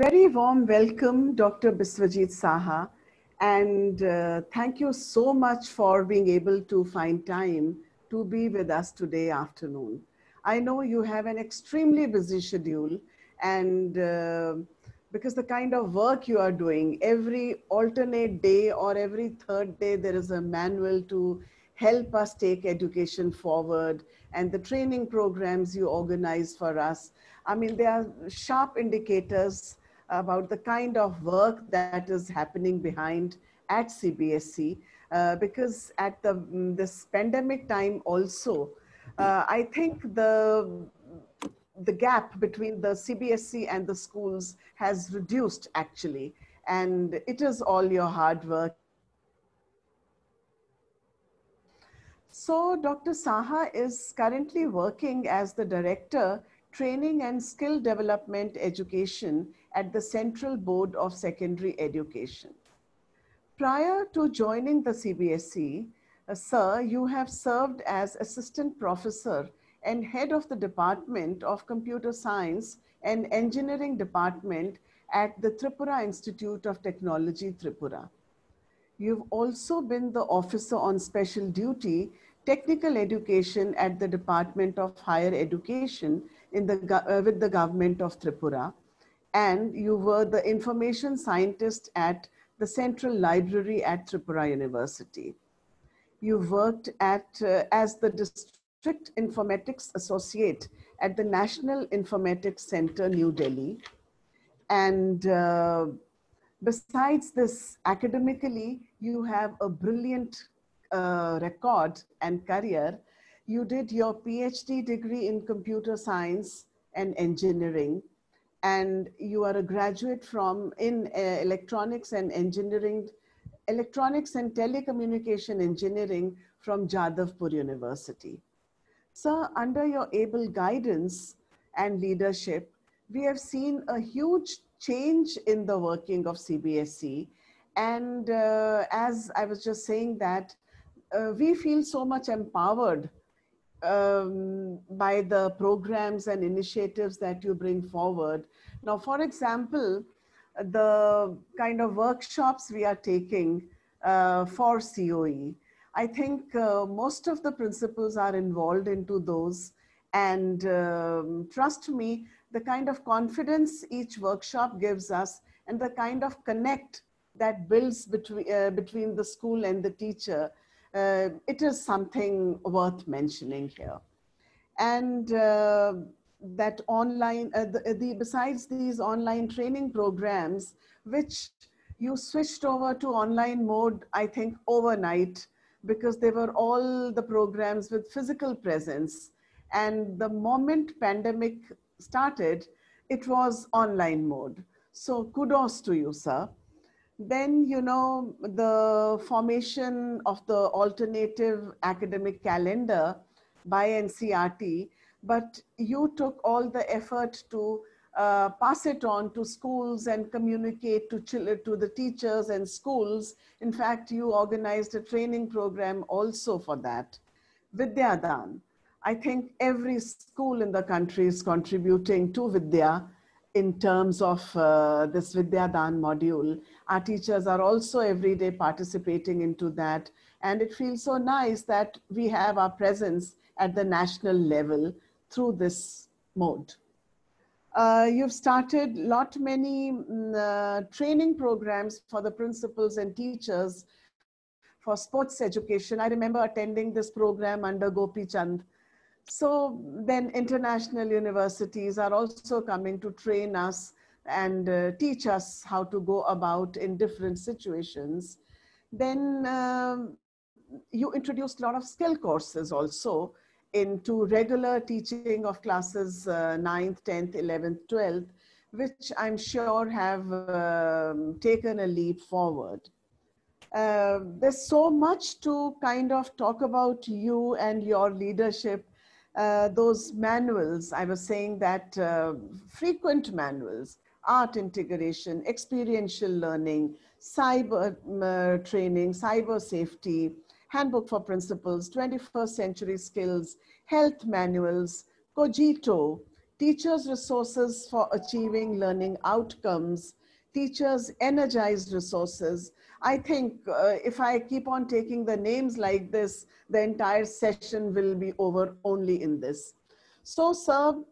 Very warm welcome, Dr. Biswajit Saha, and thank you so much for being able to find time to be with us today afternoon. I know you have an extremely busy schedule, and because the kind of work you are doing, every alternate day or every third day, there is a manual to help us take education forward, and the training programs you organize for us. I mean, they are sharp indicators about the kind of work that is happening behind at CBSE, because at this pandemic time also, I think the gap between the CBSE and the schools has reduced actually, and it is all your hard work. So Dr. Saha is currently working as the Director, Training and Skill Development Education at the Central Board of Secondary Education. Prior to joining the CBSE, sir, you have served as Assistant Professor and Head of the Department of Computer Science and Engineering Department at the Tripura Institute of Technology, Tripura. You've also been the Officer on Special Duty, Technical Education at the Department of Higher Education with the government of Tripura. And you were the Information Scientist at the Central Library at Tripura University. You worked as the District Informatics Associate at the National Informatics Center, New Delhi. And besides this, academically, you have a brilliant record and career. You did your PhD degree in computer science and engineering, and you are a graduate in electronics and telecommunication engineering from Jadavpur University. Sir, under your able guidance and leadership, we have seen a huge change in the working of CBSE. And as I was just saying that, we feel so much empowered by the programs and initiatives that you bring forward. Now, for example, the kind of workshops we are taking for COE, I think most of the principals are involved into those. And trust me, the kind of confidence each workshop gives us and the kind of connect that builds between the school and the teacher, it is something worth mentioning here. And that online, besides these online training programs, which you switched over to online mode, I think overnight, because they were all the programs with physical presence. And the moment pandemic started, it was online mode. So kudos to you, sir. Then, you know, the formation of the alternative academic calendar by NCERT, but you took all the effort to pass it on to schools and communicate to the teachers and schools. In fact, you organized a training program also for that. Vidyadan. I think every school in the country is contributing to Vidya in terms of this Vidyadan module. Our teachers are also every day participating into that. And it feels so nice that we have our presence at the national level through this mode. You've started many training programs for the principals and teachers for sports education. I remember attending this program under Gopi Chand. So then international universities are also coming to train us and teach us how to go about in different situations. Then you introduced a lot of skill courses also into regular teaching of classes 9th, 10th, 11th, 12th, which I'm sure have taken a leap forward. There's so much to kind of talk about you and your leadership. Those manuals, I was saying that frequent manuals, art integration, experiential learning, cyber training, cyber safety, handbook for principals, 21st century skills, health manuals, Cogito, teachers' resources for achieving learning outcomes, teachers' energized resources. I think if I keep on taking the names like this, the entire session will be over only in this. So, sir,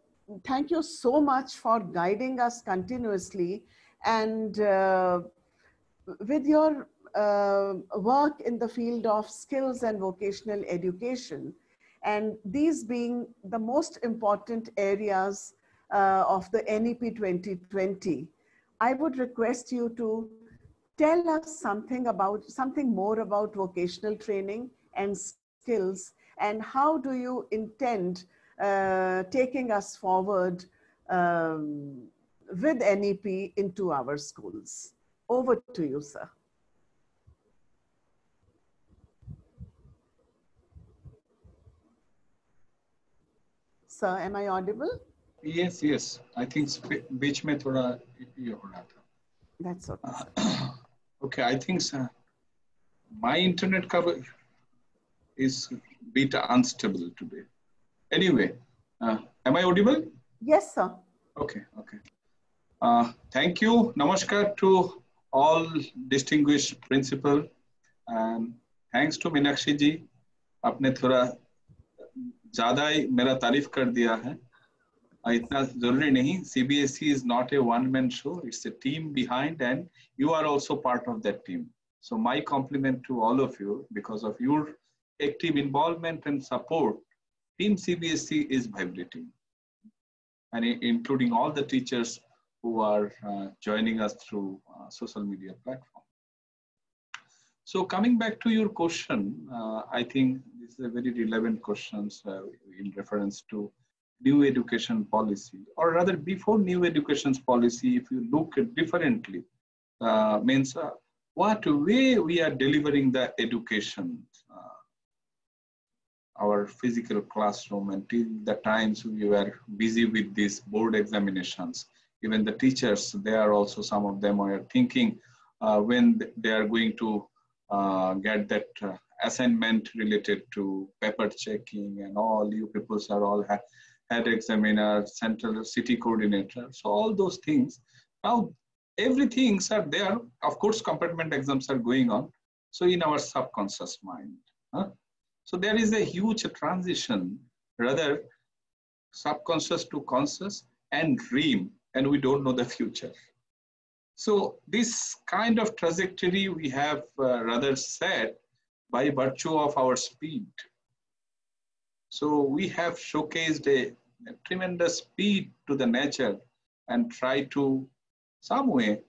thank you so much for guiding us continuously. And with your work in the field of skills and vocational education, and these being the most important areas of the NEP 2020, I would request you to tell us something more about vocational training and skills, and how do you intend taking us forward with NEP into our schools. Over to you, sir. Sir, am I audible? Yes, yes. I think बीच में थोड़ा ये हो रहा था. That's okay, sir. Okay, I think my internet cover is a bit unstable today. Anyway, am I audible? Yes, sir. Okay, okay. Thank you. Namaskar to all distinguished principal, and thanks to Meenakshi ji. आपने थोड़ा ज़्यादा ही मेरा तारीफ कर दिया है. इतना जरूरी नहीं. CBSE is not a one-man show. It's a team behind, and you are also part of that team. So my compliment to all of you, because of your active involvement and support, Team CBSE is vibrating, and including all the teachers who are joining us through social media platform. So coming back to your question, I think this is a very relevant question in reference to new education policy, or rather before new education policy, if you look at differently, means what way we are delivering the education, our physical classroom, until the times we were busy with these board examinations. Even the teachers, they are also, some of them are thinking when they are going to get that assignment related to paper checking and all. You people are all head examiner, central city coordinator. So all those things. Now, everything's are there. Of course, compartment exams are going on. So in our subconscious mind. So there is a huge transition, rather subconscious to conscious and dream, and we don't know the future. So this kind of trajectory we have rather set by virtue of our speed. So we have showcased a tremendous speed to the nature and try to some way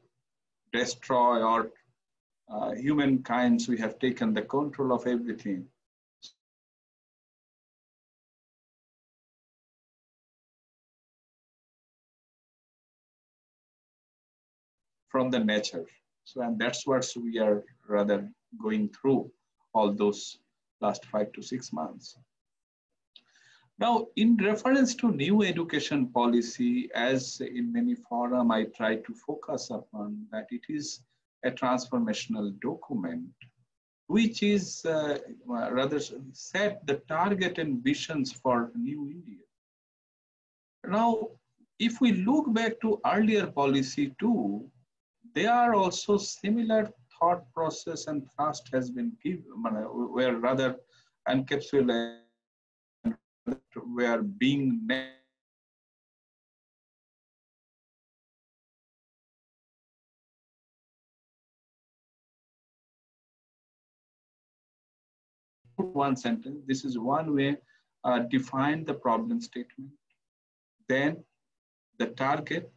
destroy, or humankind, we have taken the control of everything. From the nature. So, and that's what we are rather going through all those last 5 to 6 months. Now, in reference to new education policy, as in many forums, I try to focus upon that it is a transformational document, which is rather set the target and visions for new India. Now, if we look back to earlier policy too, there are also similar thought process and thrust has been given, where rather encapsulated, where being one sentence. This is one way define the problem statement, then the target,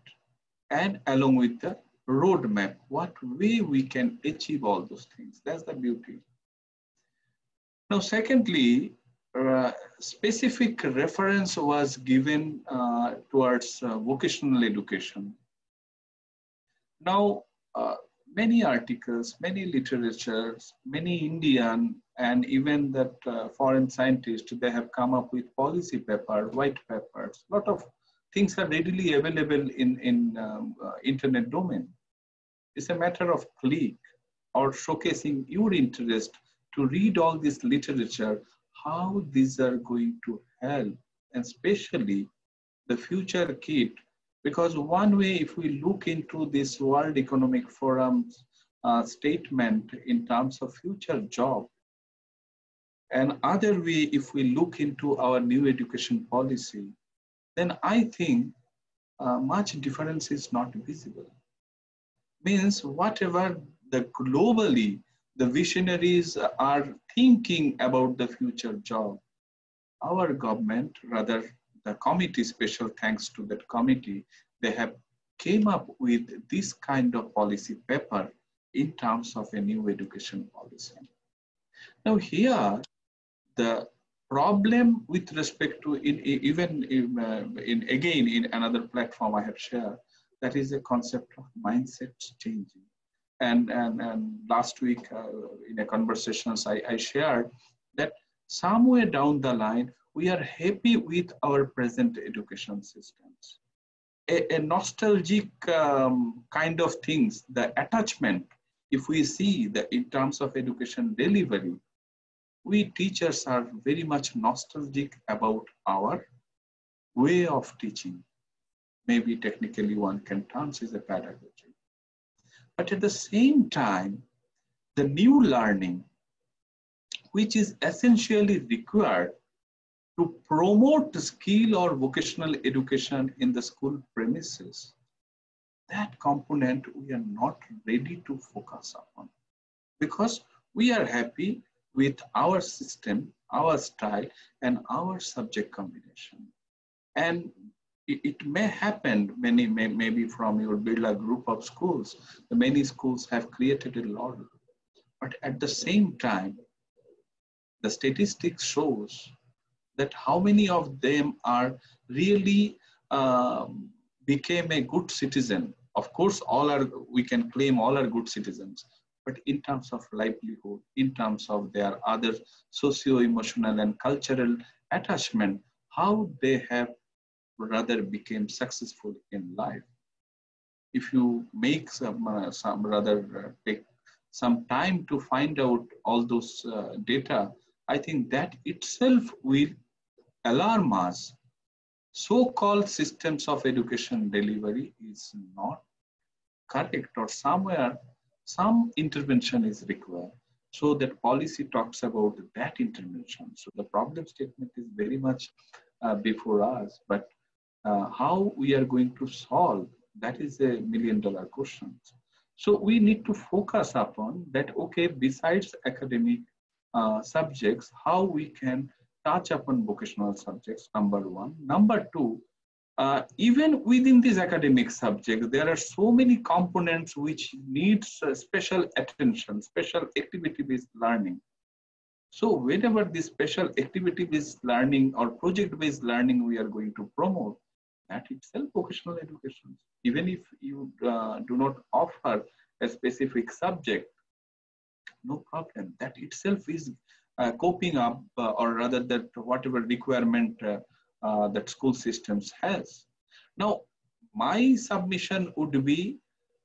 and along with the roadmap, what way we can achieve all those things. That's the beauty. Now, secondly, specific reference was given towards vocational education. Now, many articles, many literatures, many Indian and even that foreign scientists, they have come up with policy paper, white papers. A lot of things are readily available in internet domain. It's a matter of click or showcasing your interest to read all this literature, how these are going to help, and especially the future kid. Because one way, if we look into this World Economic Forum's statement in terms of future job, and other way, if we look into our new education policy, then I think much difference is not visible. Means whatever the globally the visionaries are thinking about the future job, our government, rather the committee, special thanks to that committee, they have came up with this kind of policy paper in terms of a new education policy. Now here, the problem with respect to even again in another platform I have shared, that is a concept of mindset changing. And last week in a conversations I shared that somewhere down the line we are happy with our present education systems. A nostalgic kind of things, the attachment, if we see that in terms of education delivery, we teachers are very much nostalgic about our way of teaching. Maybe technically one can term as a pedagogy. But at the same time, the new learning, which is essentially required to promote skill or vocational education in the school premises, that component we are not ready to focus upon, because we are happy with our system, our style, and our subject combination. And it may happen, maybe from your Birla group of schools, many schools have created a lot. But at the same time, the statistics shows that how many of them are really became a good citizen. Of course, all are, we can claim all are good citizens, but in terms of livelihood, in terms of their other socio-emotional and cultural attachment, how they have rather became successful in life. If you make some rather take some time to find out all those data, I think that itself will alarm us. So-called systems of education delivery is not correct, or somewhere some intervention is required. So that policy talks about that intervention. So the problem statement is very much before us, but how we are going to solve, that is a million-dollar question. So we need to focus upon that, okay, besides academic subjects, how we can touch upon vocational subjects, number one. Number two, even within these academic subjects, there are so many components which needs special attention, special activity-based learning. So whenever this special activity-based learning or project-based learning we are going to promote, that itself vocational education. Even if you do not offer a specific subject, no problem. That itself is coping up, or rather that whatever requirement that school systems has. Now, my submission would be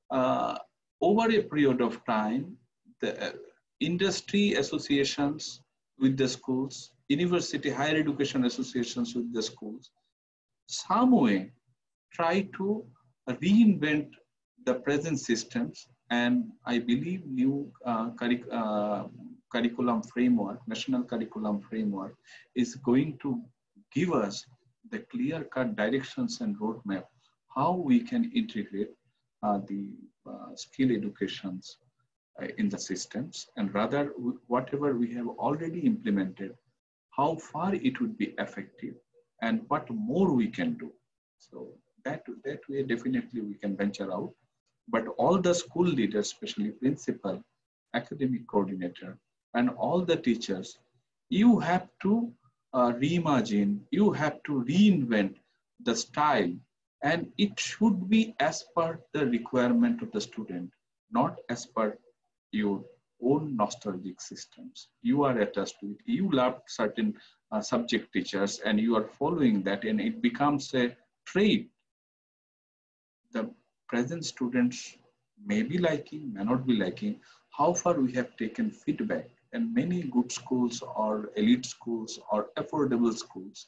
over a period of time, the industry associations with the schools, university higher education associations with the schools, some way try to reinvent the present systems. And I believe new curriculum framework, national curriculum framework, is going to give us the clear-cut directions and roadmap how we can integrate the skill educations in the systems, and rather whatever we have already implemented, how far it would be effective and what more we can do. So that way definitely we can venture out. But all the school leaders, especially principal, academic coordinator, and all the teachers, you have to reimagine, you have to reinvent the style, and it should be as per the requirement of the student, not as per your own nostalgic systems. You are attached to it. You love certain subject teachers and you are following that, and it becomes a trait. The present students may be liking, may not be liking. How far we have taken feedback, and many good schools or elite schools or affordable schools,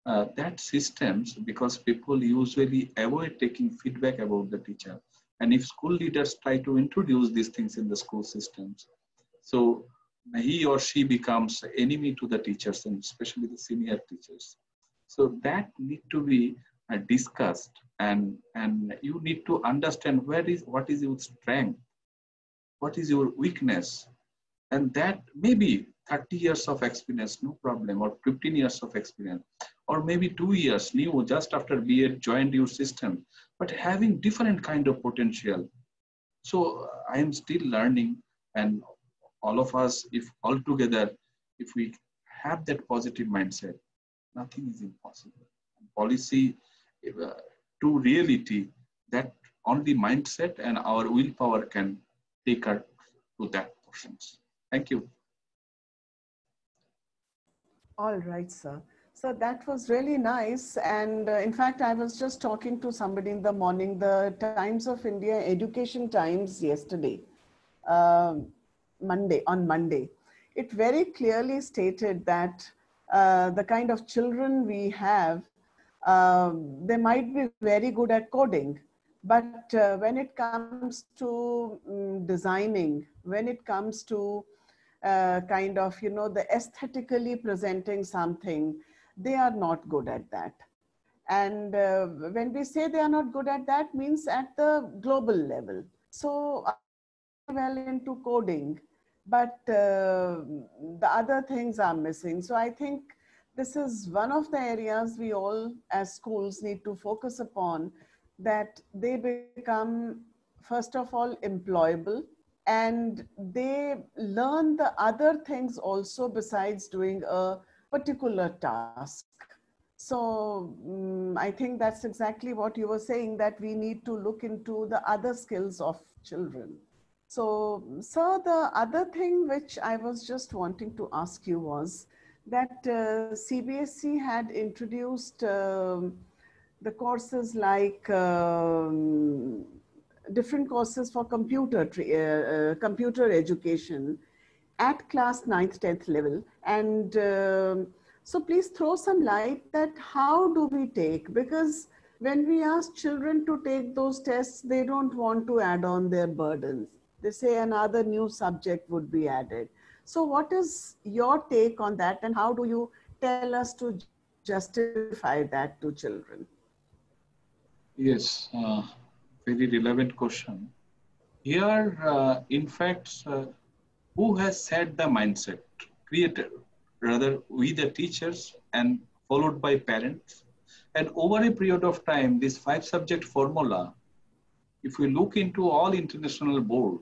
that systems, because people usually avoid taking feedback about the teacher. And if school leaders try to introduce these things in the school systems, so he or she becomes enemy to the teachers, and especially the senior teachers. So that need to be discussed, and you need to understand what is your strength, what is your weakness, and that maybe 30 years of experience, no problem, or 15 years of experience, or maybe 2 years new just after B.Ed joined your system, but having different kind of potential. So I am still learning, and all of us, if all together, if we have that positive mindset, nothing is impossible. Policy uh, to reality, that only mindset and our willpower can take us to that portions. Thank you. All right, sir. So that was really nice. And in fact, I was just talking to somebody in the morning, the Times of India Education Times yesterday, um, on Monday. It very clearly stated that the kind of children we have, they might be very good at coding, but when it comes to designing, when it comes to kind of, the aesthetically presenting something, they are not good at that. And when we say they are not good at that, means at the global level. So well into coding, but the other things are missing. So I think this is one of the areas we all as schools need to focus upon, that they become, first of all, employable, and they learn the other things also besides doing a particular task. So I think that's exactly what you were saying, that we need to look into the other skills of children. So, sir, the other thing which I was just wanting to ask you was that CBSE had introduced the courses like different courses for computer education at class 9th, 10th level. And so please throw some light that how do we take, because when we ask children to take those tests, they don't want to add on their burdens. They say another new subject would be added. So what is your take on that, and how do you tell us to justify that to children? Yes, very relevant question. Here, in fact, who has set the mindset? Created, rather we the teachers and followed by parents. And over a period of time, this 5 subject formula, if we look into all international board,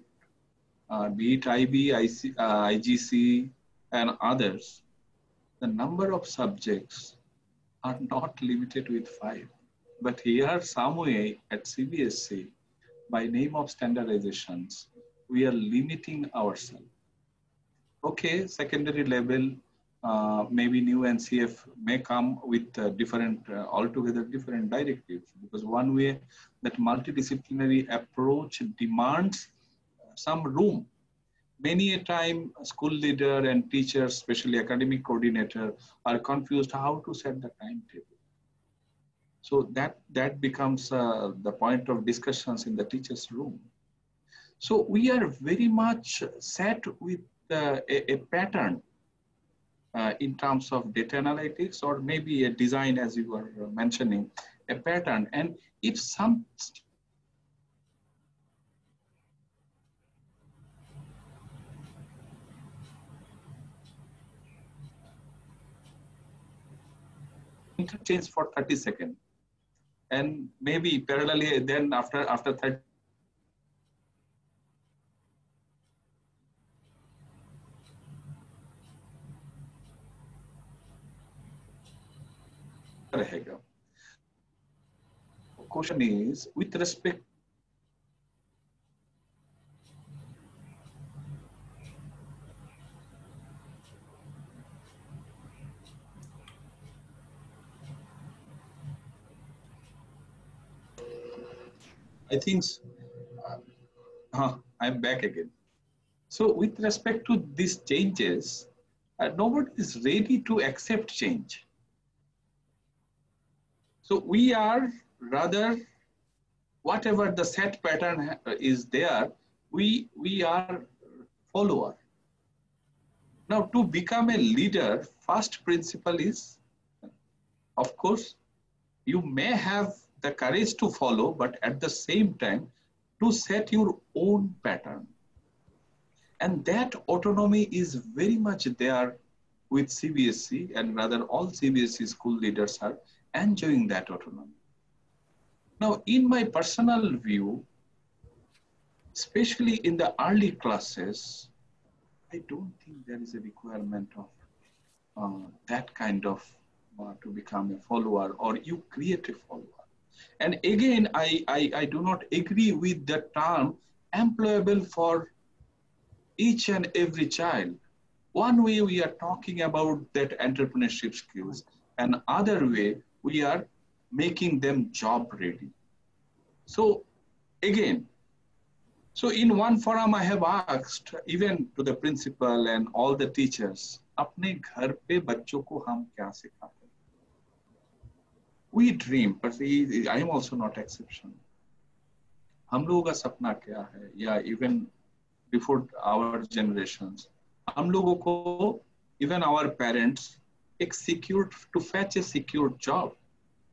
be it IB, IGC, and others, the number of subjects are not limited with 5. But here, some way at CBSE, by name of standardizations, we are limiting ourselves. Okay, secondary level, maybe new NCF may come with different, altogether different directives, because one way that multidisciplinary approach demands some room. Many a time, school leader and teachers, especially academic coordinator, are confused how to set the timetable. So that becomes the point of discussions in the teacher's room. So we are very much set with a pattern in terms of data analytics, or maybe a design, as you were mentioning, a pattern. And if some interchange for 30 seconds, and maybe parallelly then after 30 रहेगा. Question is with respect. I think I'm back again. So with respect to these changes, nobody is ready to accept change. So we are rather, whatever the set pattern is there, we are follower. Now, to become a leader, first principle is, of course, you may have the courage to follow, but at the same time, to set your own pattern. And that autonomy is very much there with CBSE, and rather all CBSE school leaders are enjoying that autonomy. Now, in my personal view, especially in the early classes, I don't think there is a requirement of that kind of to become a follower, or you create a follower. And again, I do not agree with the term employable for each and every child. One way we are talking about that entrepreneurship skills, and other way we are making them job ready. So again, so in one forum I have asked even to the principal and all the teachers, अपने घर पे बच्चों को हम क्या सिखाते हैं? We dream, but I am also not exception. हम लोगों का सपना क्या है? या even before our generations, हम लोगों को, even our parents, एक secure, to fetch a secure job.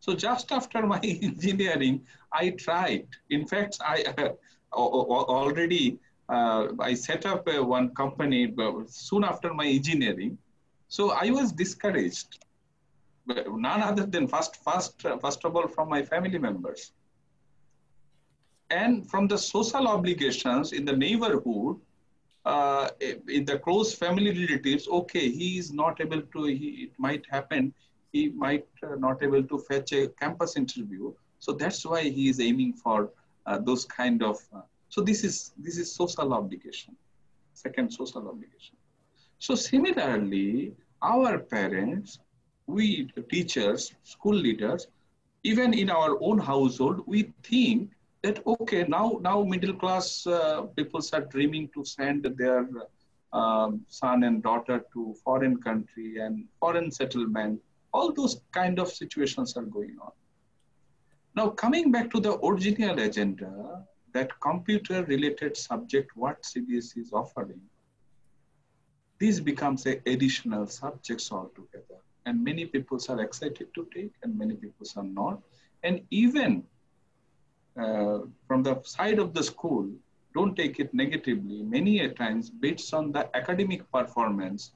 So just after my engineering, I tried. In fact, I already I set up one company soon after my engineering. So I was discouraged. But none other than first of all from my family members. And from the social obligations in the neighborhood, in the close family relatives, okay, he is not able to, it might happen, he might not able to fetch a campus interview. So that's why he is aiming for those kind of, so this is social obligation, second social obligation. So similarly, our parents, we teachers, school leaders, even in our own household, we think that, okay, now middle class people are dreaming to send their son and daughter to foreign country and foreign settlement. All those kind of situations are going on. Now, coming back to the original agenda, that computer related subject, what CBSE is offering, this becomes an additional subjects altogether. And many people are excited to take and many people are not. And even from the side of the school, don't take it negatively. Many a times, based on the academic performance,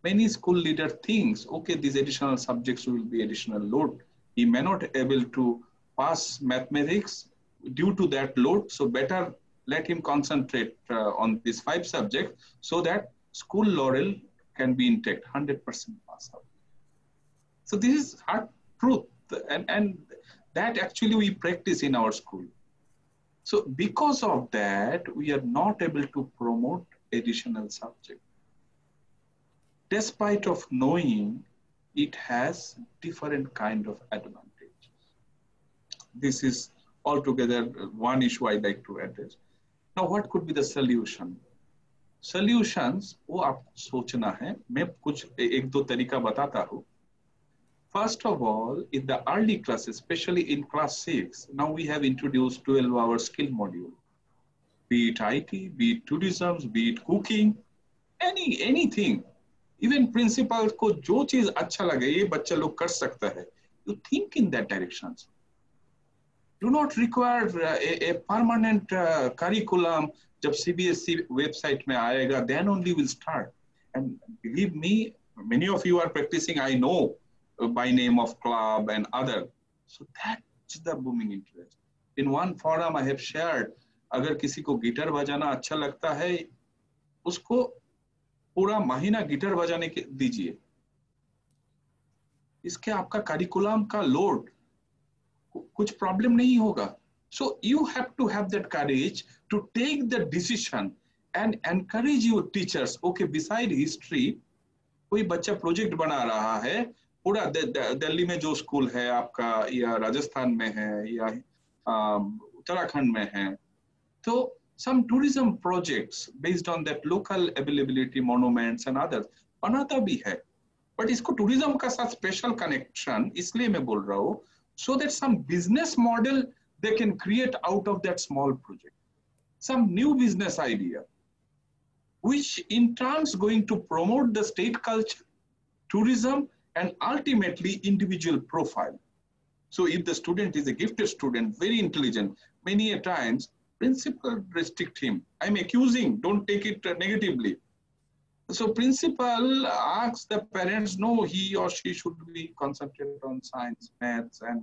many school leader thinks, okay, these additional subjects will be additional load. He may not able to pass mathematics due to that load. So better let him concentrate on these 5 subjects so that school laurel can be intact, 100% pass out. So this is hard truth. And that actually we practice in our school. So because of that, we are not able to promote additional subject. Despite of knowing it has different kind of advantage. This is altogether one issue I'd like to address. Now, what could be the solution? Solutions, वो आप सोचना है, मैं कुछ एक दो तरीका बताता हूँ. First of all, in the early classes, especially in class 6, now we have introduced 12-hour skill module. Be it IT, be it tourism, be it cooking, anything. Even principals को जो चीज अच्छा लगे ये बच्चा लोग कर सकता है. You think in that directions. Do not require a permanent curriculum. जब CBSE website में आएगा, then only will start. And believe me, many of you are practicing, I know, by name of club and other. So that's the booming interest. In one forum I have shared, अगर किसी को guitar बजाना अच्छा लगता है, उसको पूरा महीना गिटार बजाने के दीजिए. इसके आपका करिकुलम का लोड कुछ प्रॉब्लम नहीं होगा. So you have to have that courage to take the decision and encourage your teachers. Okay, beside history, कोई बच्चा प्रोजेक्ट बना रहा है, पूरा दिल्ली में जो स्कूल है आपका या राजस्थान में है या उत्तराखंड में है, तो some tourism projects based on that local availability, monuments and others बनाता भी है. But इसको tourism का साथ special connection इसलिए मैं बोल रहा हूँ, so that some business model they can create out of that small project, some new business idea, which in turn is going to promote the state culture, tourism, and ultimately individual profile. So if the student is a gifted student, very intelligent, many a times principal restrict him. I'm accusing, don't take it negatively. So principal asks the parents, no, he or she should be concentrated on science, maths, and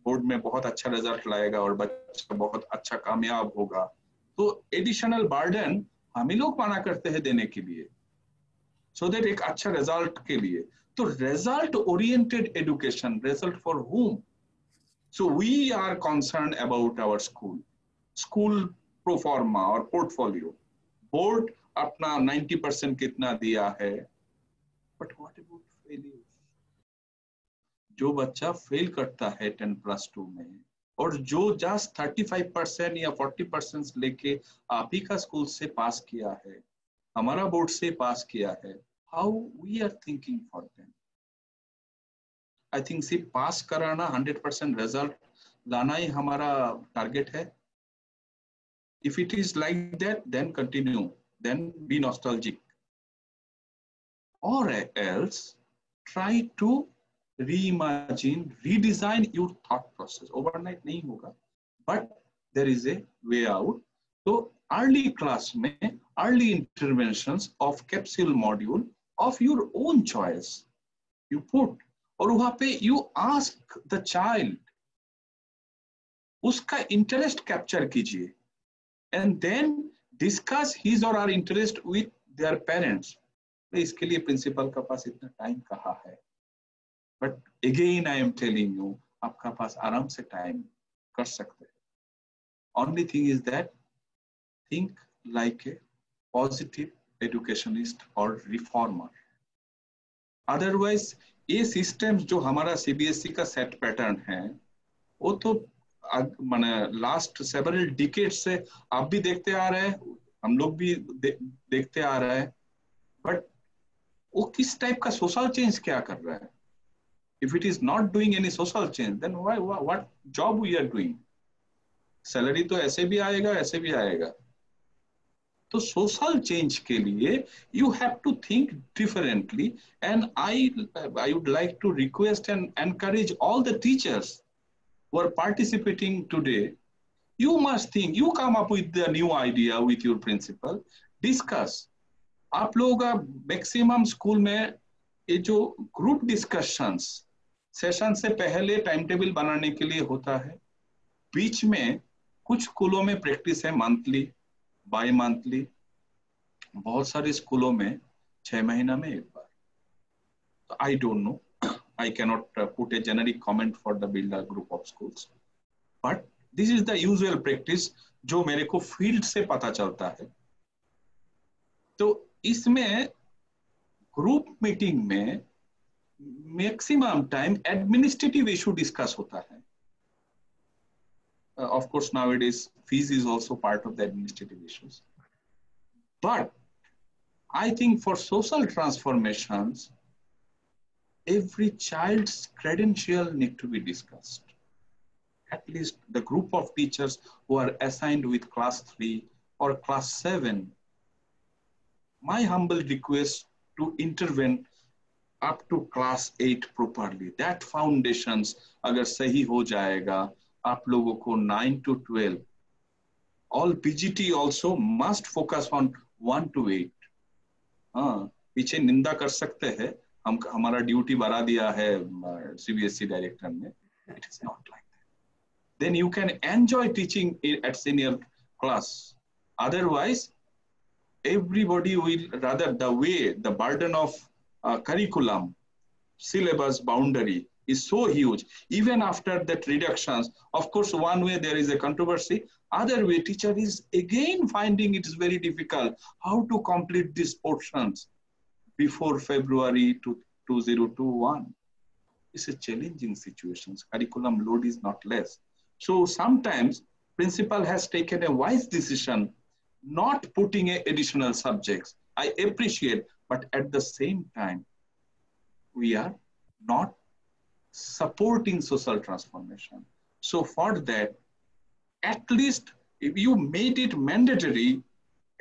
board में बहुत अच्छा result लाएगा और बच्चा बहुत अच्छा कामयाब होगा. तो एडिशनल बर्डन हम ही लोग माना करते हैं देने के लिए, सो दैट एक अच्छा रिजल्ट के लिए. तो result oriented education, result for whom? So we are concerned about our school pro forma और portfolio. Board अपना 90% कितना दिया है, but what about failures? जो बच्चा फेल करता है 10+2 में और जो जस्ट 35% या 40% लेके आप ही का स्कूल से पास किया है, हमारा बोर्ड से पास किया है, how we are thinking for them? I think सिर्फ पास कराना 100% रिजल्ट लाना ही हमारा टारगेट है. If it is like that, then continue, then be nostalgic, or else try to reimagine, redesign your thought process. Overnight nahi hoga, but there is a way out. So early class mein, early interventions of capsule module of your own choice you put, और वहाँ पे you ask the child, उसका interest capture कीजिए, and then discuss his or her interest with their parents. इसके लिए principal का पास इतना time कहाँ है? But again, I am telling you, आपका पास आराम से टाइम कर सकते हैं. Only thing is that think like a positive educationist or reformer. Otherwise, ये systems जो हमारा CBSE का set pattern है, वो तो माने last several decades से आप भी देखते आ रहे हैं, हम लोग भी देखते आ रहे हैं, but वो किस टाइप का social change क्या कर रहा है? If it is not doing any social change, then what job we are doing? Salary तो ऐसे भी आएगा, ऐसे भी आएगा. तो social change के लिए you have to think differently, and I would like to request and encourage all the teachers who are participating today. You must think, you come up with the new idea with your principal, discuss. आप लोग maximum school में ये जो group discussions session से पहले time table बनाने के लिए होता है, बीच में कुछ स्कूलों में प्रैक्टिस है मंथली, बाई मंथली, बहुत सारे स्कूलों में 6 महीना में एक बार. तो I don't know, I cannot put a generic comment for the builder group of schools, but this is the usual practice जो मेरे को फील्ड से पता चलता है. तो इसमें ग्रुप मीटिंग में maximum time administrative issue discuss होता है. Of course, nowadays fees is also part of the administrative issues, but I think for social transformations, every child's credential need to be discussed. At least the group of teachers who are assigned with class 3 or class 7, my humble request to intervene up to class 8 properly. That foundations अगर सही हो जाएगा, आप लोगों को 9 to 12. All PGT also must focus on 1 to 8. हाँ, पीछे निंदा कर सकते हैं, हम हमारा ड्यूटी बढ़ा दिया है CBSE डायरेक्टर ने. It is not like that. Then you can enjoy teaching at senior class. Otherwise, everybody will rather the burden of curriculum, syllabus boundary is so huge. Even after that reductions, of course, one way there is a controversy. Other way, teacher is again finding it is very difficult how to complete these portions before February 2021. It's a challenging situation. Curriculum load is not less. So sometimes principal has taken a wise decision not putting additional subjects. I appreciate, but at the same time, we are not supporting social transformation. So for that, at least if you made it mandatory,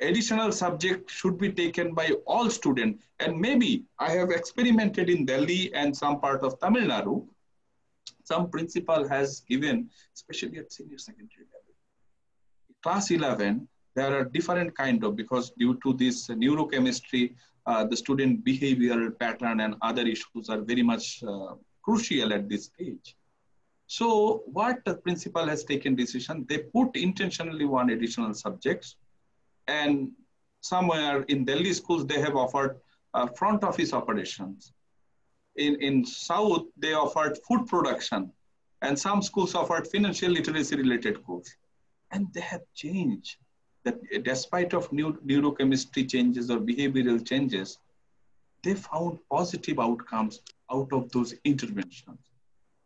additional subject should be taken by all students. And maybe I have experimented in Delhi and some part of Tamil Nadu. Some principal has given, especially at senior secondary level. Class 11, there are different kind of, because due to this neurochemistry, the student behavioral pattern and other issues are very much crucial at this stage. So what the principal has taken decision, they put intentionally one additional subjects, and somewhere in Delhi schools, they have offered front office operations. In South, they offered food production, and some schools offered financial literacy related course. And they have changed that despite of neurochemistry changes or behavioral changes, they found positive outcomes out of those interventions.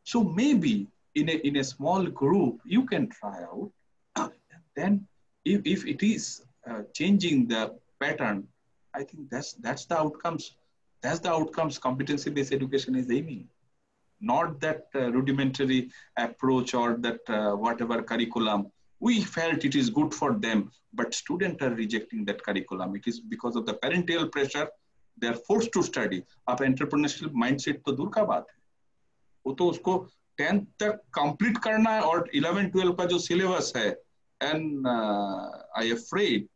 So maybe in a small group, you can try out. Then if it is changing the pattern, I think that's the outcomes. That's the outcomes competency-based education is aiming. Not that rudimentary approach or that whatever curriculum. We felt it is good for them, but students are rejecting that curriculum. It is because of the parental pressure. They are forced to study. अब entrepreneurial mindset तो दूर का बात है. वो तो उसको 10th तक complete करना है और 11-12 का जो syllabus है. And I afraid,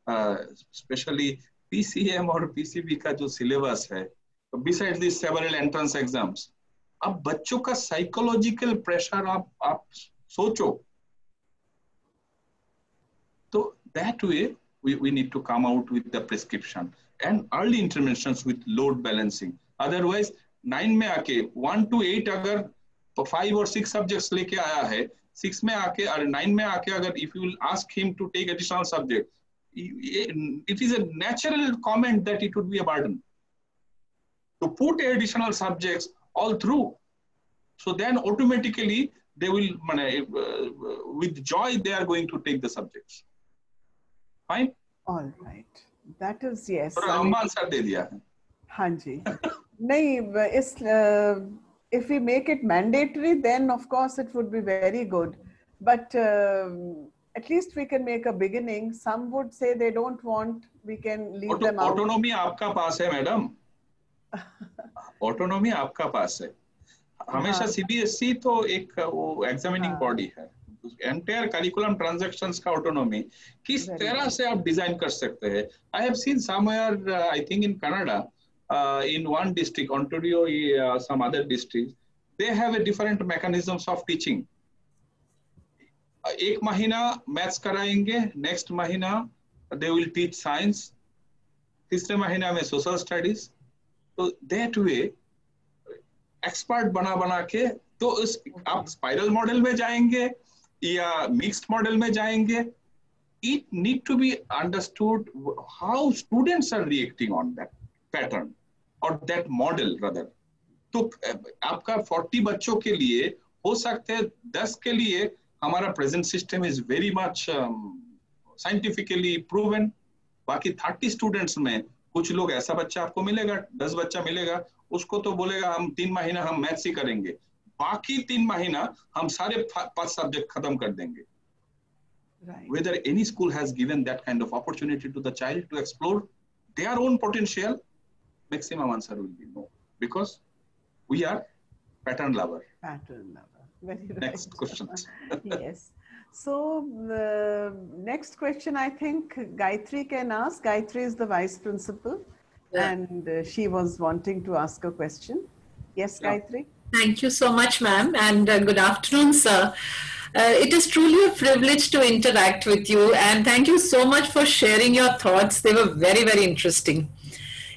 especially PCM और PCB का जो syllabus है. Besides these several entrance exams, अब बच्चों का psychological pressure आप सोचो. So that way, we need to come out with the prescription and early interventions with load balancing. Otherwise, 9 में आके 1 to 8 अगर 5 or 6 subjects लेके आया है, 6 में आके और 9 में आके अगर if you will ask him to take additional subject, it is a natural comment that it would be a burden to put additional subjects all through. So then automatically they will, with joy, they are going to take the subjects. Fine? All right. That is, yes. लंबा answer दे दिया है. हाँ जी. नहीं, if we make it mandatory, then of course it would be very good. But at least we can make a beginning. Some would say they don't want, we can leave them out. Autonomy आपका पास है, madam. Autonomy आपका पास है. हमेशा CBSE तो एक वो examining body है. Entire curriculum transactions का autonomy किस तरह से आप डिजाइन कर सकते हैं. I have seen somewhere, I think in Canada, in one district, Ontario, some other districts, they have a different mechanisms of teaching. एक महीना मैथ्स कराएंगे, next महीना they will teach science, तीसरे महीना में social studies. So that way, expert बना के तो आप spiral model में जाएंगे या mixed model में जाएंगे. It need to be understood how students are reacting on that pattern or that model rather. तो आपका 40 बच्चों के लिए हो सकते हैं 10 के लिए हमारा present system is very much scientifically proven. बाकी 30 students में कुछ लोग ऐसा बच्चा आपको मिलेगा, 10 बच्चा मिलेगा, उसको तो बोलेगा हम 3 महीना हम मैथ्स ही करेंगे, बाकी 3 महीना हम सारे 5 सब्जेक्ट खत्म कर देंगे. Right. Whether any school has given that kind of opportunity to the child to explore their own potential, maximum answer will be no, because we are pattern lover. Pattern lover. Very right. Next question. Yes. So the next question I think Gayatri can ask. Gayatri is the vice principal, and she was wanting to ask a question. Yes, Gayatri. Thank you so much, ma'am, and good afternoon, sir. It is truly a privilege to interact with you, and thank you so much for sharing your thoughts. They were very, very interesting.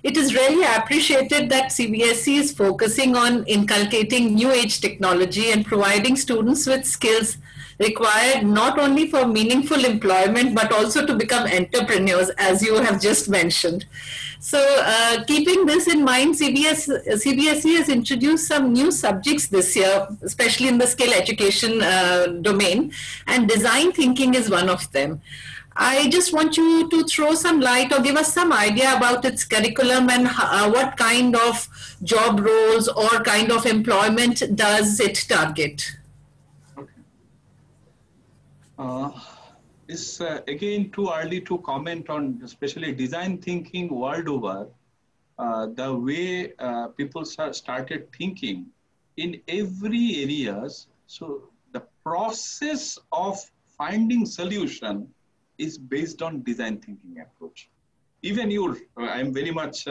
It is really appreciated that CBSE is focusing on inculcating new age technology and providing students with skills required not only for meaningful employment but also to become entrepreneurs, as you have just mentioned. So, keeping this in mind, CBSE has introduced some new subjects this year, especially in the skill education domain, and design thinking is one of them. I just want you to throw some light or give us some idea about its curriculum and what kind of job roles or kind of employment does it target. Okay. It's again too early to comment on especially design thinking world over. The way people started thinking in every areas. So the process of finding solution is based on design thinking approach. Even I'm very much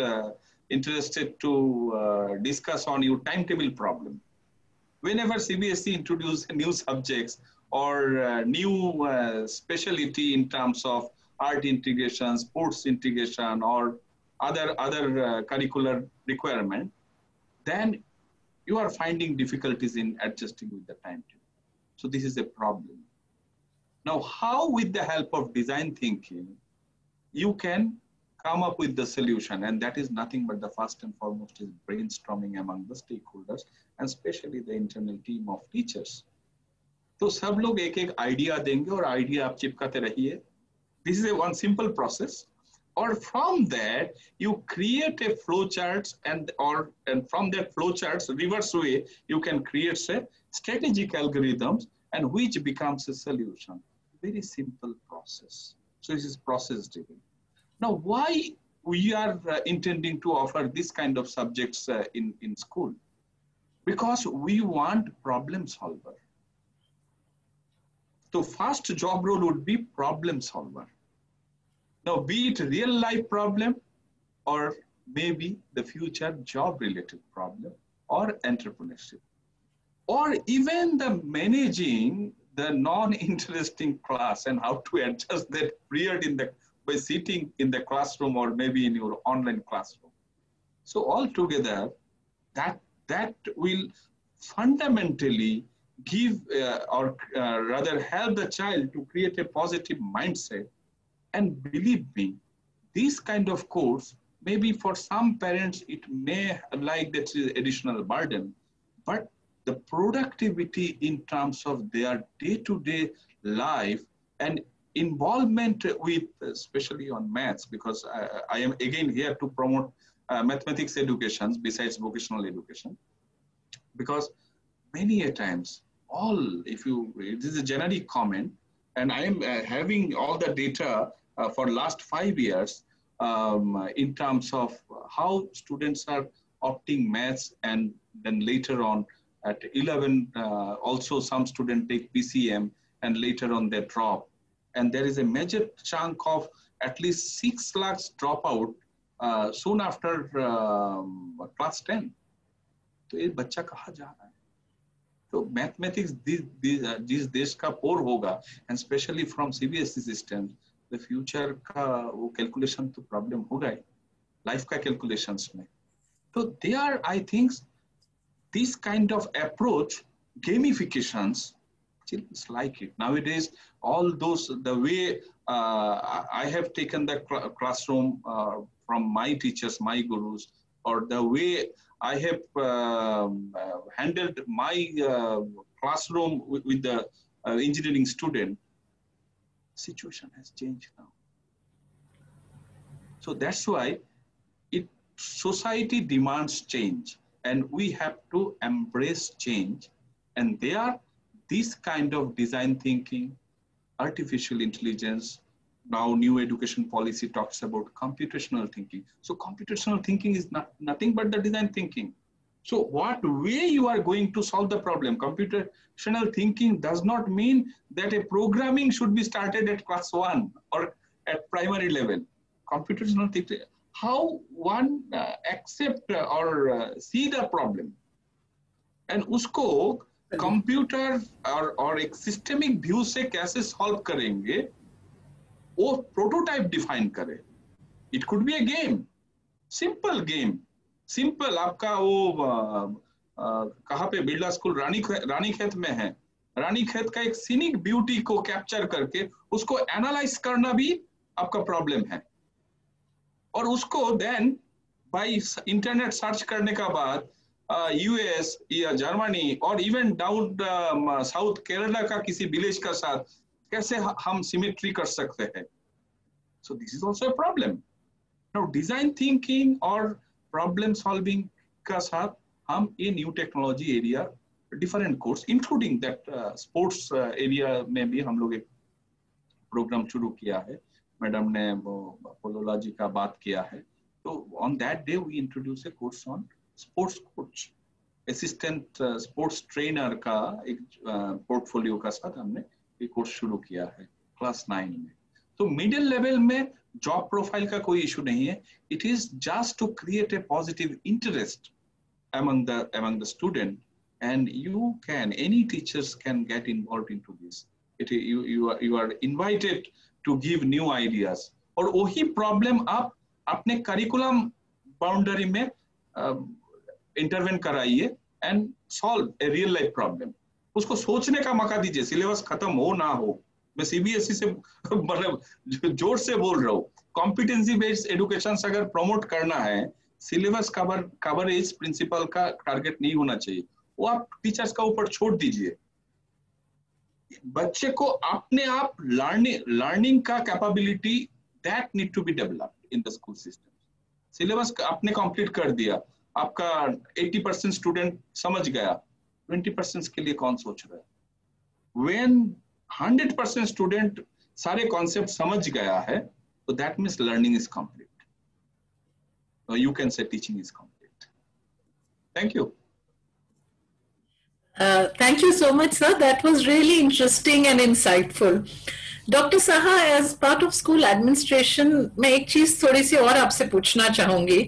interested to discuss on your timetable problem. Whenever CBSE introduce new subjects or new specialty in terms of art integration, sports integration, or other curricular requirement, then you are finding difficulties in adjusting with the timetable. So this is a problem. Now, how with the help of design thinking, you can come up with the solution, and that is nothing but the first and foremost is brainstorming among the stakeholders and especially the internal team of teachers. तो सब लोग एक एक idea देंगे और idea आप चिपकाते रहिए. This is a one simple process. Or from that, you create a flow charts and from that flow charts, reverse way, you can create say strategic algorithms and which becomes a solution. Very simple process. So this is process driven. Now, why we are intending to offer this kind of subjects in school? Because we want problem solver. So first job role would be problem solver. Now, be it real life problem or maybe the future job related problem or entrepreneurship, or even the managing the non-interesting class and how to adjust that period by sitting in the classroom or maybe in your online classroom. So altogether, that will fundamentally give or rather help the child to create a positive mindset. And believe me, this kind of course, maybe for some parents, it may like that additional burden, but the productivity in terms of their day-to-day life and involvement with, especially on maths, because I am again here to promote mathematics education besides vocational education, because many a times, this is a generic comment, and I am having all the data for last 5 years in terms of how students are opting maths, and then later on at 11, also some students take PCM and later on they drop. And there is a major chunk of at least 6 lakhs dropout soon after class 10. तो ये बच्चा कहाँ जा रहा है? तो mathematics जिस देश का पोर होगा, and especially from CBSE system, the future का वो कैलकुलेशन तो प्रॉब्लम होगा ही, लाइफ का कैलकुलेशंस में. So there, I think this kind of approach, gamifications, it's like it nowadays. All those, the way I have taken the classroom from my teachers, my gurus, or the way I have handled my classroom with the engineering student, situation has changed now. So that's why society demands change, and we have to embrace change. And there, this kind of design thinking, artificial intelligence, now new education policy talks about computational thinking. So computational thinking is nothing but the design thinking. So what way you are going to solve the problem? Computational thinking does not mean that a programming should be started at class 1 or at primary level. Computational thinking, how one accept or see the problem, and usko computer or एक systemic view से कैसे solve करेंगे, वो prototype define करे. It could be a game, simple game, simple. आपका वो कहाँ पे बिरला स्कूल रानी खेत में है, रानीखेत का एक सीनिक ब्यूटी को कैप्चर करके उसको एनालाइज करना भी आपका प्रॉब्लम है, और उसको देन बाय इंटरनेट सर्च करने का बाद यूएस या जर्मनी और इवन डाउन साउथ केरला का किसी विलेज का साथ कैसे हम सिमेट्री कर सकते हैं. So this is also a problem. Now design thinking और प्रॉब्लम सॉल्विंग का साथ हम ये new technology area different course including that sports area में भी हम लोग एक प्रोग्राम शुरू किया है. मैडम ने वो पोलोलॉजी का बात किया है, तो on that day we introduce a course on sports coach, assistant sports trainer का एक पोर्टफोलियो का साथ हमने ये कोर्स शुरू किया है क्लास 9 में. तो मिडिल लेवल में जॉब प्रोफाइल का कोई इशू नहीं है. It is just to create a positive interest among the student, and any teachers can get involved into this. You are invited to give new ideas, और वही problem आप अपने curriculum boundary में intervene कराइए and solve a real life problem. उसको सोचने का मौका दीजिए. सिलेबस खत्म हो ना हो, मैं सीबीएसई से मतलब जोर से बोल रहा हूँ, कॉम्पिटेंसी बेस्ड एजुकेशन अगर प्रमोट करना है, सिलेबस कवरेज प्रिंसिपल का टारगेट नहीं होना चाहिए. वो आप टीचर्स का ऊपर छोड़ दीजिए. बच्चे को अपने आप लर्निंग का capability that need to be developed in the school system. Syllabus आपने कंप्लीट कर दिया, आपका 80% स्टूडेंट समझ गया, 20% के लिए कौन सोच रहा है? व्हेन 100% स्टूडेंट सारे कॉन्सेप्ट समझ गया है, तो that means learning is complete. You can say teaching is complete. Thank you. Thank you so much, sir. That was really interesting and insightful. Dr. Saha, as part of school administration, मैं एक चीज थोड़ी सी और आपसे पूछना चाहूंगी.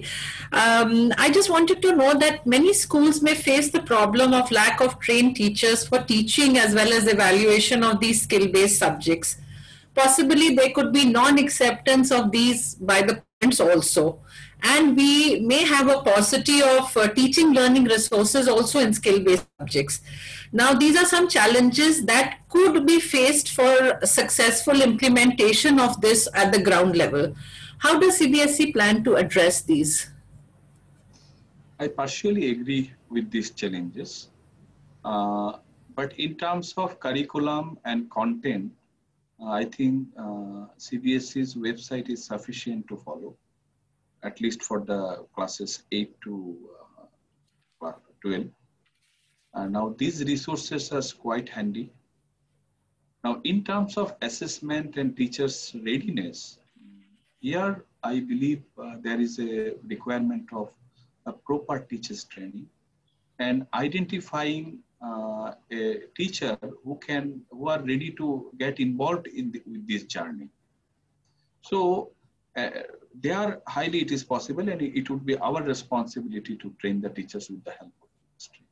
I just wanted to know that many schools may face the problem of lack of trained teachers for teaching as well as evaluation of these skill-based subjects. Possibly there could be non-acceptance of these by the parents also. And we may have a paucity of teaching learning resources also in skill-based subjects. Now, these are some challenges that could be faced for successful implementation of this at the ground level. How does CBSE plan to address these? I partially agree with these challenges. But in terms of curriculum and content, I think CBSE's website is sufficient to follow, at least for the classes 8 to 12. Now these resources are quite handy. Now in terms of assessment and teachers' readiness, here I believe there is a requirement of a proper teachers training and identifying a teacher who are ready to get involved with this journey. So it is possible, and it would be our responsibility to train the teachers with the help of the industry.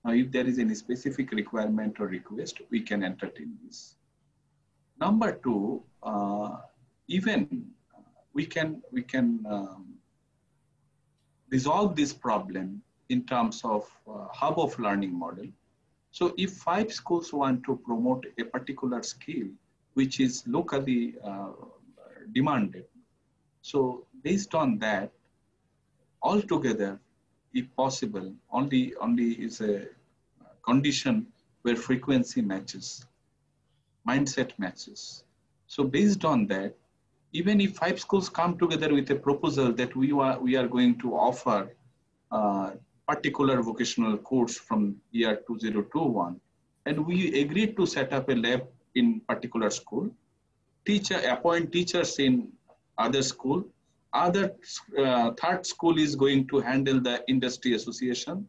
Now, if there is any specific requirement or request, we can entertain this. Number two, even we can resolve this problem in terms of hub of learning model. So, if 5 schools want to promote a particular skill which is locally demanded, so based on that, altogether, if possible, only is a condition where frequency matches, mindset matches. So based on that, even if 5 schools come together with a proposal that we are going to offer particular vocational course from year 2021, and we agreed to set up a lab in particular school, appoint teachers in other school, third school is going to handle the industry association,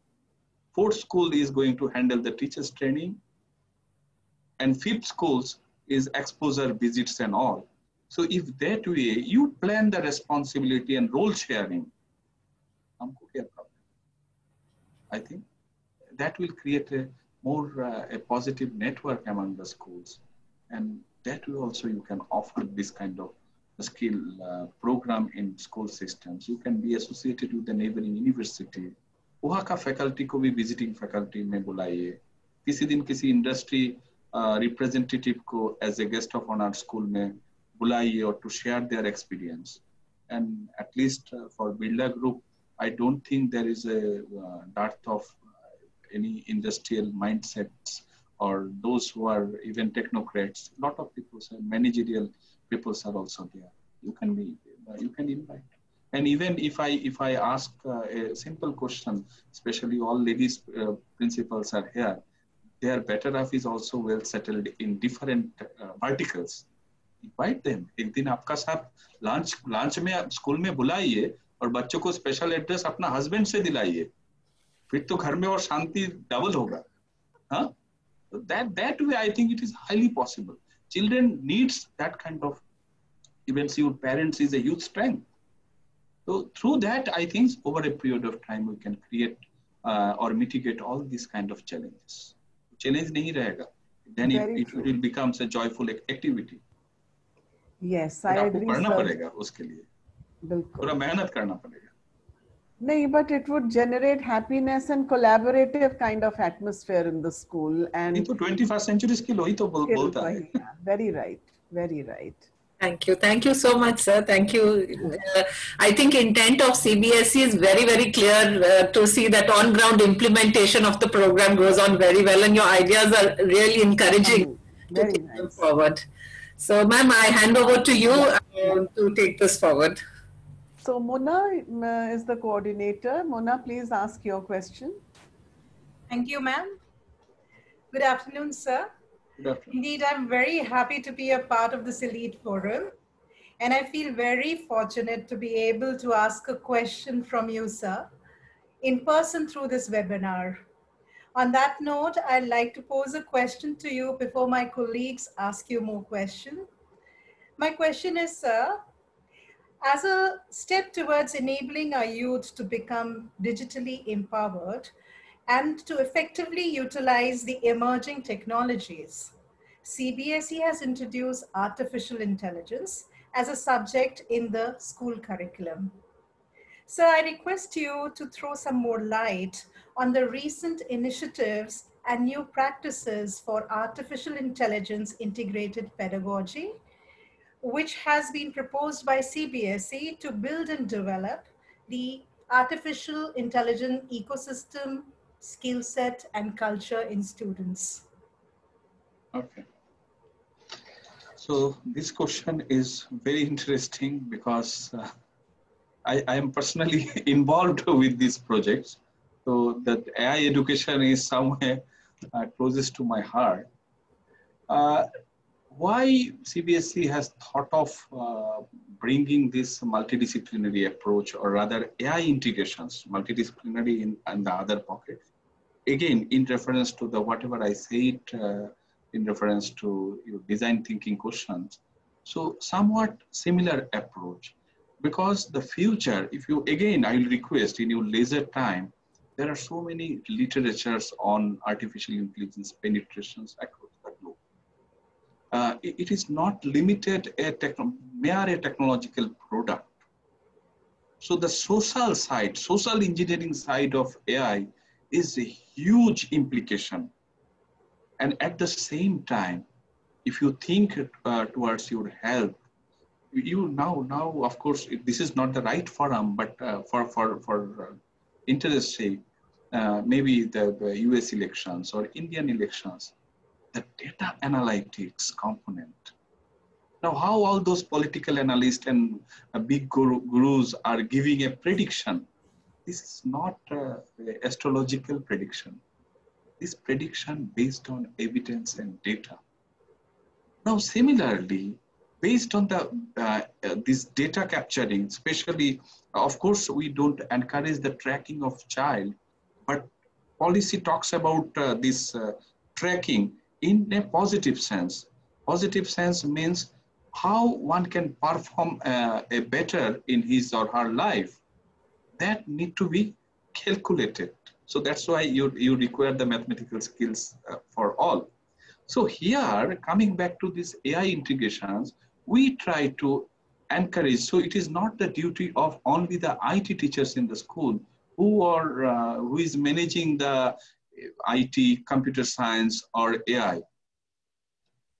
fourth school is going to handle the teachers training, and fifth schools is exposure visits and all. So if that way you plan the responsibility and role sharing, I think that will create a positive network among the schools, and that way also you can offer this kind of skill program in school systems. You can be associated with the neighboring university. वहाँ का faculty को भी visiting faculty में बुलाइए, किसी दिन किसी industry representative को as a guest of honour school में बुलाइए और to share their experience. And at least for Builder Group, I don't think there is a dearth of any industrial mindsets or those who are even technocrats. A lot of people, managerial people are also there. You can invite. And even if I ask a simple question, especially all ladies principals are here, their better off is also well settled in different verticals. Invite them. एक दिन आपका साथ lunch में school में बुलाइए और बच्चों को स्पेशल एड्रेस अपना हस्बैंड से दिलाइए, फिर तो घर में और शांति डबल होगा. हाँ, that way I think it is highly possible. Children needs that kind of events. Your parents is a huge strength. So through that, I think over a period of time we can create or mitigate all these kind of challenges. Challenge नहीं रहेगा, then it will becomes a joyful activity. Yes, I agree. करना पड़ेगा उसके लिए, बिल्कुल पूरा मेहनत करना पड़ेगा. नहीं, but it would generate happiness and collaborative kind of atmosphere in the school. And ये तो 21st century skill वही तो बोलता है. Very right, very right. Thank you so much, sir. Thank you. I think intent of CBSE is very, very clear to see that on-ground implementation of the program goes on very well, and your ideas are really encouraging to take them forward. So, ma'am, I hand over to you to take this forward. So, Mona is the coordinator. Mona, please ask your question. Thank you, ma'am. Good afternoon, sir. Good afternoon. Indeed, I'm very happy to be a part of this elite forum. And I feel very fortunate to be able to ask a question from you, sir, in person through this webinar. On that note, I'd like to pose a question to you before my colleagues ask you more questions. My question is, sir, as a step towards enabling our youth to become digitally empowered and to effectively utilize the emerging technologies, CBSE has introduced artificial intelligence as a subject in the school curriculum. So I request you to throw some more light on the recent initiatives and new practices for artificial intelligence integrated pedagogy, which has been proposed by CBSE to build and develop the artificial intelligence ecosystem, skill set, and culture in students. Okay. So this question is very interesting because I am personally involved with these projects. So that AI education is somewhere closest to my heart. Why CBSE has thought of bringing this multidisciplinary approach, or rather AI integrations, multidisciplinary in the other pocket? Again, in reference to the whatever I said, in reference to your design thinking questions. So somewhat similar approach, because the future, if you, again, I will request in your leisure time, there are so many literatures on artificial intelligence penetrations across the globe. It is not limited mere a technological product. So the social side, social engineering side of AI is a huge implication. And at the same time, if you think towards your health, you now of course, this is not the right forum, but for interest sake, maybe the US elections or Indian elections, the data analytics component. Now, how all those political analysts and big gurus are giving a prediction, this is not astrological prediction. This prediction based on evidence and data. Now, similarly, based on the this data capturing, especially, of course, we don't encourage the tracking of child, but policy talks about this tracking in a positive sense. Positive sense means how one can perform a better in his or her life. That need to be calculated. So that's why you require the mathematical skills for all. So here, coming back to these AI integrations, we try to encourage. So it is not the duty of only the IT teachers in the school who is managing the IT, computer science, or AI.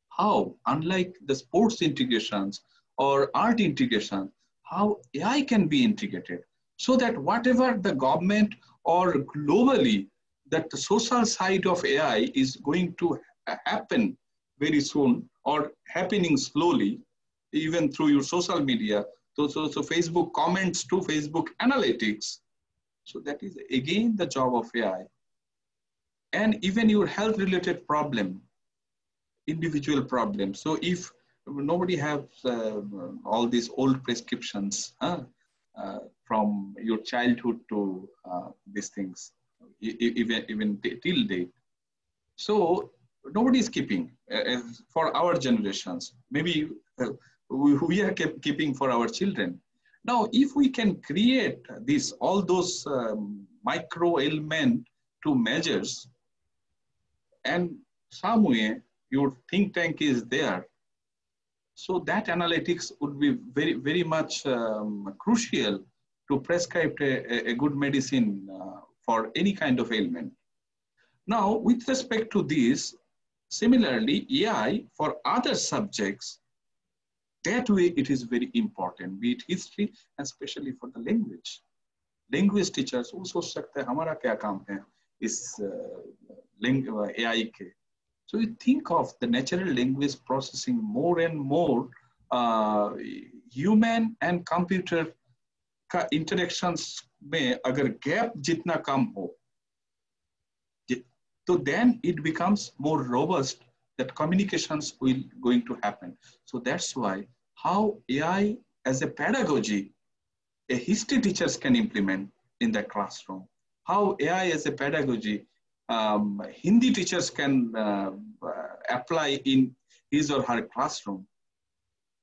How, unlike the sports integrations or art integration, how AI can be integrated so that whatever the government or globally that the social side of AI is going to happen very soon or happening slowly, even through your social media. So Facebook comments to Facebook analytics. So that is again the job of AI. And even your health related problem, individual problems. So if nobody has all these old prescriptions from your childhood to these things, even till date. So nobody is keeping for our generations. Maybe we are keeping for our children. Now, if we can create this, all those micro element to measures, and some way your think tank is there, so that analytics would be very, very much crucial to prescribe a good medicine for any kind of ailment. Now, with respect to this, similarly, AI for other subjects, that way it is very important, be it history and especially for the language. Language teachers वो सोच सकते हैं हमारा क्या काम है इस AI के. So you think of the natural language processing more and more human and computer का interactions में अगर gap जितना कम हो, so then it becomes more robust that communications will going to happen. So that's why how AI as a pedagogy, a history teachers can implement in the classroom. How AI as a pedagogy, Hindi teachers can apply in his or her classroom.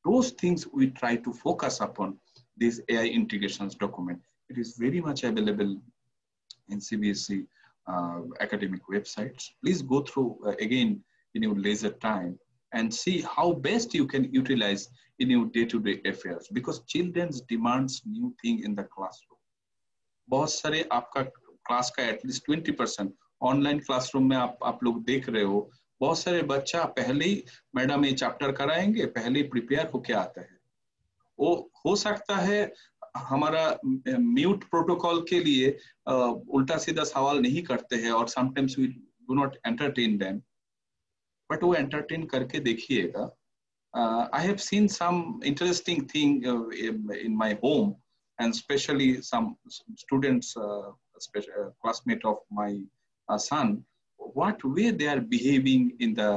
Those things we try to focus upon this AI integrations document. It is very much available in CBSE academic websites. Please go through again in your leisure time and see how best you can utilize in your day-to-day affairs, because children's demands new thing in the classroom. बहुत सारे आपका class का at least 20% online classroom में आप लोग देख रहे हो, बहुत सारे बच्चा पहले ही मैडम ये चैप्टर कराएंगे, पहले ही प्रिपेयर होके आता है. वो हो सकता है हमारा म्यूट प्रोटोकॉल के लिए उल्टा सीधा सवाल नहीं करते हैं और sometimes we do not entertain them, but वो एंटरटेन करके देखिएगा. I have seen some interesting thing in my home, and especially some students, classmate of my son, what way they are behaving in the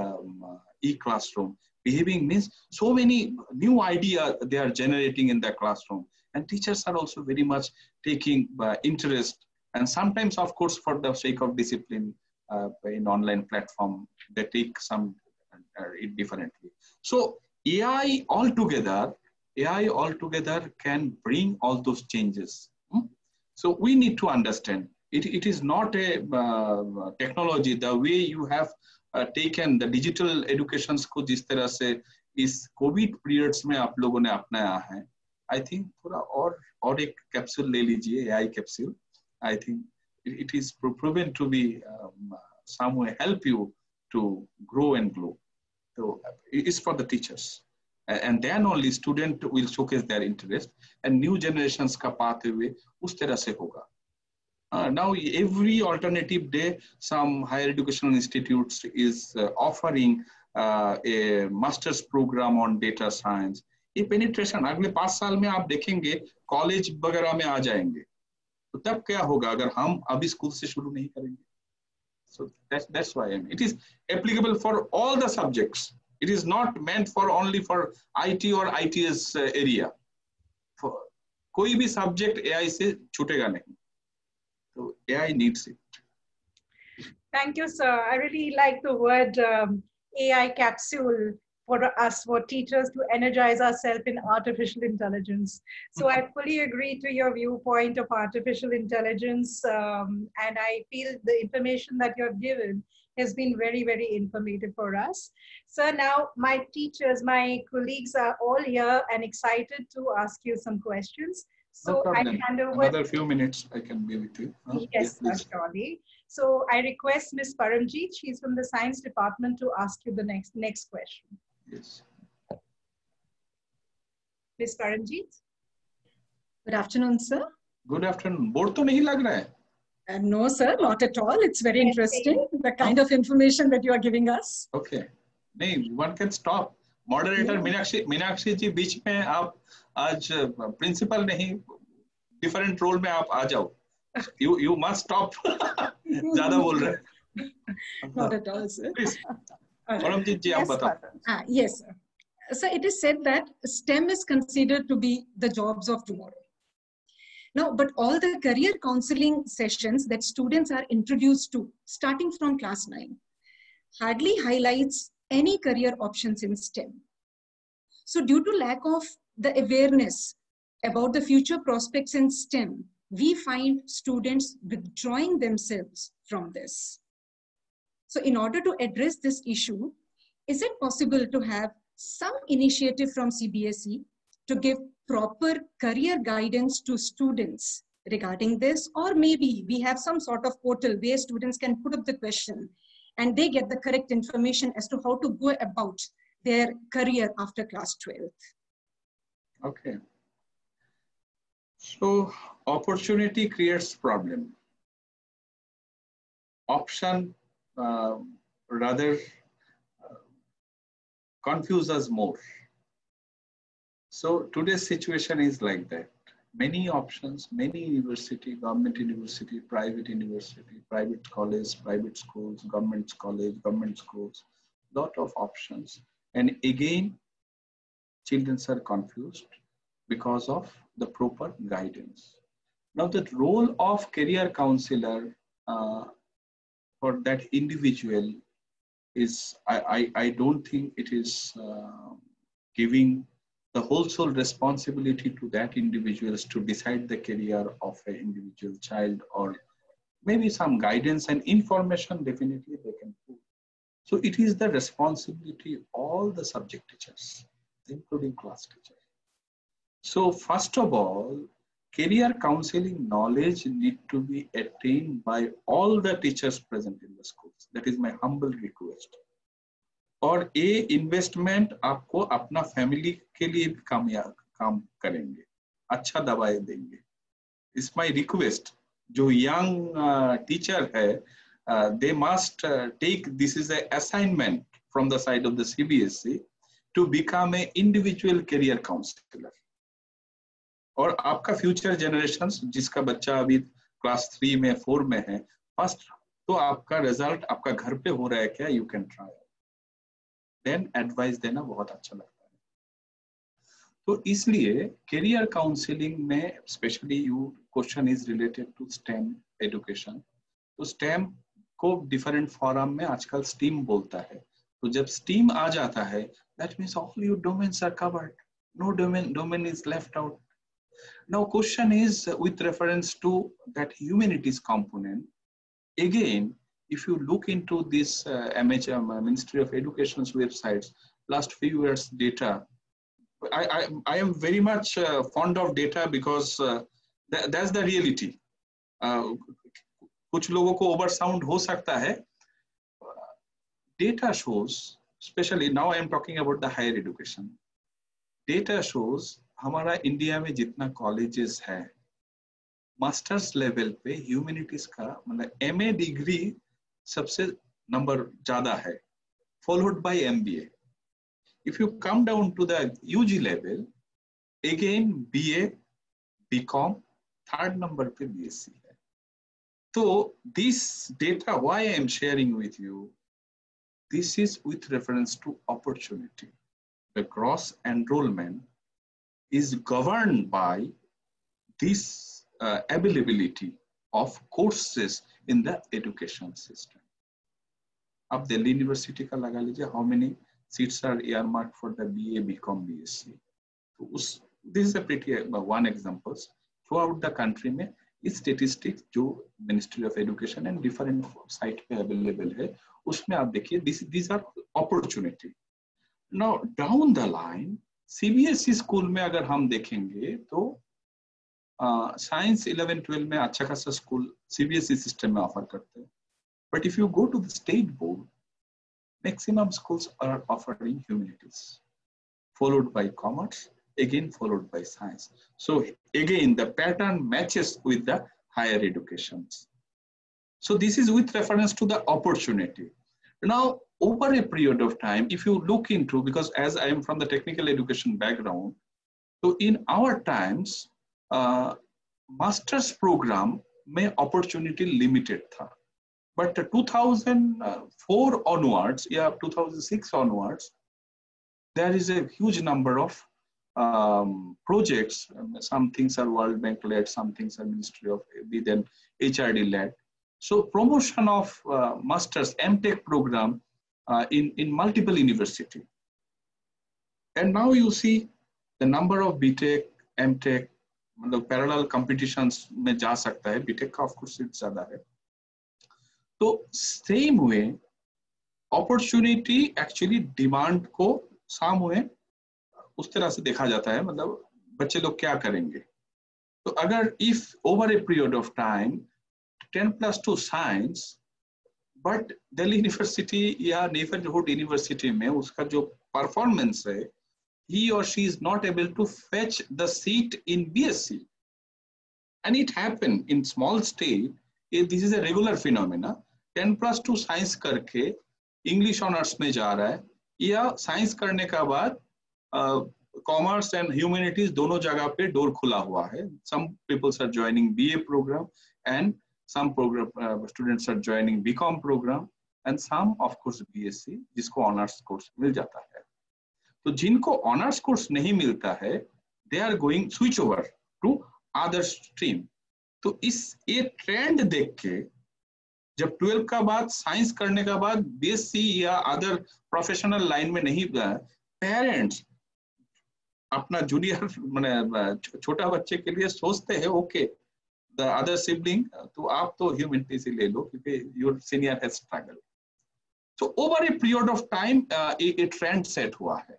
e-classroom. Behaving means so many new ideas they are generating in the classroom, and teachers are also very much taking interest, and sometimes of course for the sake of discipline in online platform they take some it differently. So AI altogether can bring all those changes. So we need to understand it is not a technology. The way you have taken the digital educations को जिस तरह से इस Covid periods में आप लोगों ने अपनाया है, I think थोड़ा और एक कैप्सूल ले लीजिए, AI capsule. I think it is proven to be some way help you to grow and glow. So it's for the teachers, and then only student will showcase their interest, and new generations का पाते हुए उस तरह से होगा. Now every alternative day some higher educational institutes is offering a master's program on data science. ये penetration अगले 5 साल में आप देखेंगे कॉलेज वगैरह में आ जाएंगे, तो तब क्या होगा अगर हम अभी स्कूल से शुरू नहीं करेंगे. So that's why it is applicable for all the subjects. It is not meant for only for IT or ITS area. For कोई भी subject AI से छूटेगा नहीं. So AI needs it. Thank you, sir. I really like the word AI capsule for us, for teachers, to energize ourselves in artificial intelligence. So I fully agree to your viewpoint of artificial intelligence, and I feel the information that you have given has been very, very informative for us. So now my teachers, my colleagues are all here and excited to ask you some questions. So No I problem. hand over. Another few minutes I can be with you. Yes, please. surely. So I request Ms. Paramjeet, she's from the science department, to ask you the next question. Yes. Ms. Paramjeet. Good afternoon, sir. Good afternoon. Bored तो नहीं लग रहा है? No, sir, not at all. It's very interesting, the kind of information that you are giving us. Okay. नहीं, one can stop. Moderator Meenakshi जी बीच में आप आज principal नहीं, different role में आप आ जाओ. You must stop. ज़्यादा बोल रहे हैं. Not at all, sir. Please. Paramjeet ji, आप बताओ. Yes, sir. So it is said that STEM is considered to be the jobs of tomorrow. Now, but all the career counseling sessions that students are introduced to, starting from class 9, hardly highlights any career options in STEM. So due to lack of the awareness about the future prospects in STEM, we find students withdrawing themselves from this. So in order to address this issue, is it possible to have some initiative from CBSE to give proper career guidance to students regarding this? Or maybe we have some sort of portal where students can put up the question and they get the correct information as to how to go about their career after class 12th. Okay. So opportunity creates problem. Option rather confuse us more. So today's situation is like that. Many options, many university, government university, private college, private schools, government college, government schools, lot of options. And again, children are confused because of the proper guidance. Now the role of career counselor for that individual is, I don't think it is giving the whole soul responsibility to that individuals to decide the career of an individual child, or maybe some guidance and information definitely they can put. So it is the responsibility of all the subject teachers, including class teachers. So first of all, career counseling knowledge need to be attained by all the teachers present in the schools. That is my humble request. और ये investment आपको अपना family के लिए भी काम करेंगे, अच्छा दवाई देंगे. It's my request. जो यंग टीचर है, they must take this is an assignment from the side of the CBSE to become an individual career counselor. और आपका फ्यूचर जनरेशंस जिसका बच्चा अभी क्लास 3 में 4 में है, फर्स्ट तो आपका रिजल्ट आपका घर पे हो रहा है क्या, you can try, then advice देना बहुत अच्छा लगता है. तो इसलिए करियर काउंसलिंग में specially you question is related to STEM education. तो स्टेम को डिफरेंट फॉर्म में आजकल स्टीम बोलता है. तो जब स्टीम आ जाता है, that means all your domains are covered, no domain is left out. Now question is with reference to that humanities component. Again, if you look into this Ministry of Education's websites, last few years data, I am very much fond of data because that's the reality. कुछ लोगों को oversound हो सकता है. Data shows, especially now I am talking about the higher education. Data shows हमारा India में जितना colleges है, मास्टर्स लेवल पे ह्यूमैनिटीज का मतलब एमए डिग्री सबसे नंबर ज्यादा है, followed by MBA. If you come down to the UG level, again BA, BCom, third number पे बीएससी है. तो this data why I am sharing with you, this is with reference to opportunity. The gross enrolment is governed by this availability of courses in the education system. अब Delhi university का लगा लीजिए, how many seats are earmarked for the BA, BCom, BSc. तो उस this is a pretty one examples throughout the country में इस statistics जो Ministry of Education and different site पे available है, उसमें आप देखिए these are opportunity. Now down the line CBSE school में अगर हम देखेंगे तो साइंस 11-12 में अच्छा खासा स्कूल CBSE सिस्टम में ऑफर करते हैं, but if you go to the state board, maximum schools are offering humanities, followed by commerce, again followed by science. So again, the pattern matches with the higher educations. So this is with reference to the opportunity. Now, over a period of time, if you look into, because as I am from the technical education background, so in our times, master's program में opportunity limited था. But 2004 onwards, yeah, 2006 onwards, there is a huge number of projects. Some things are World Bank led, some things are Ministry of, then HRD led. So promotion of masters MTech program in multiple university. And now you see the number of BTech, MTech, the parallel competitions में जा सकता है. BTech का of course it's ज़्यादा है. तो same way, opportunity actually demand को same way उस तरह से देखा जाता है. मतलब बच्चे लोग क्या करेंगे. तो अगर if over a period of time 10+2 science, but Delhi University या neighborhood university में उसका जो performance है, he or she is not able to fetch the seat in BSc. And it happened in small state. This is a regular phenomena. 10+2 science करके English honors में जा रहा है, या science करने का बाद commerce and humanities दोनों जगह पे डोर खुला हुआ है. Some people are joining BA program and some program students are joining BCom program and some of course BSc जिसको honors course मिल जाता है. तो जिनको honors course नहीं मिलता है, they are going switch over to other stream. तो इस ये ट्रेंड देख के जब 12 का बाद साइंस करने का बाद BSc या अदर प्रोफेशनल लाइन में नहीं, पेरेंट्स अपना जूनियर माने छोटा बच्चे के लिए सोचते हैं ओके द अदर सिबलिंग तो आप तो ह्यूमैनिटीज ले लो क्योंकि योर सीनियर हैज स्ट्रगल. तो over a period of time ये ट्रेंड सेट हुआ है.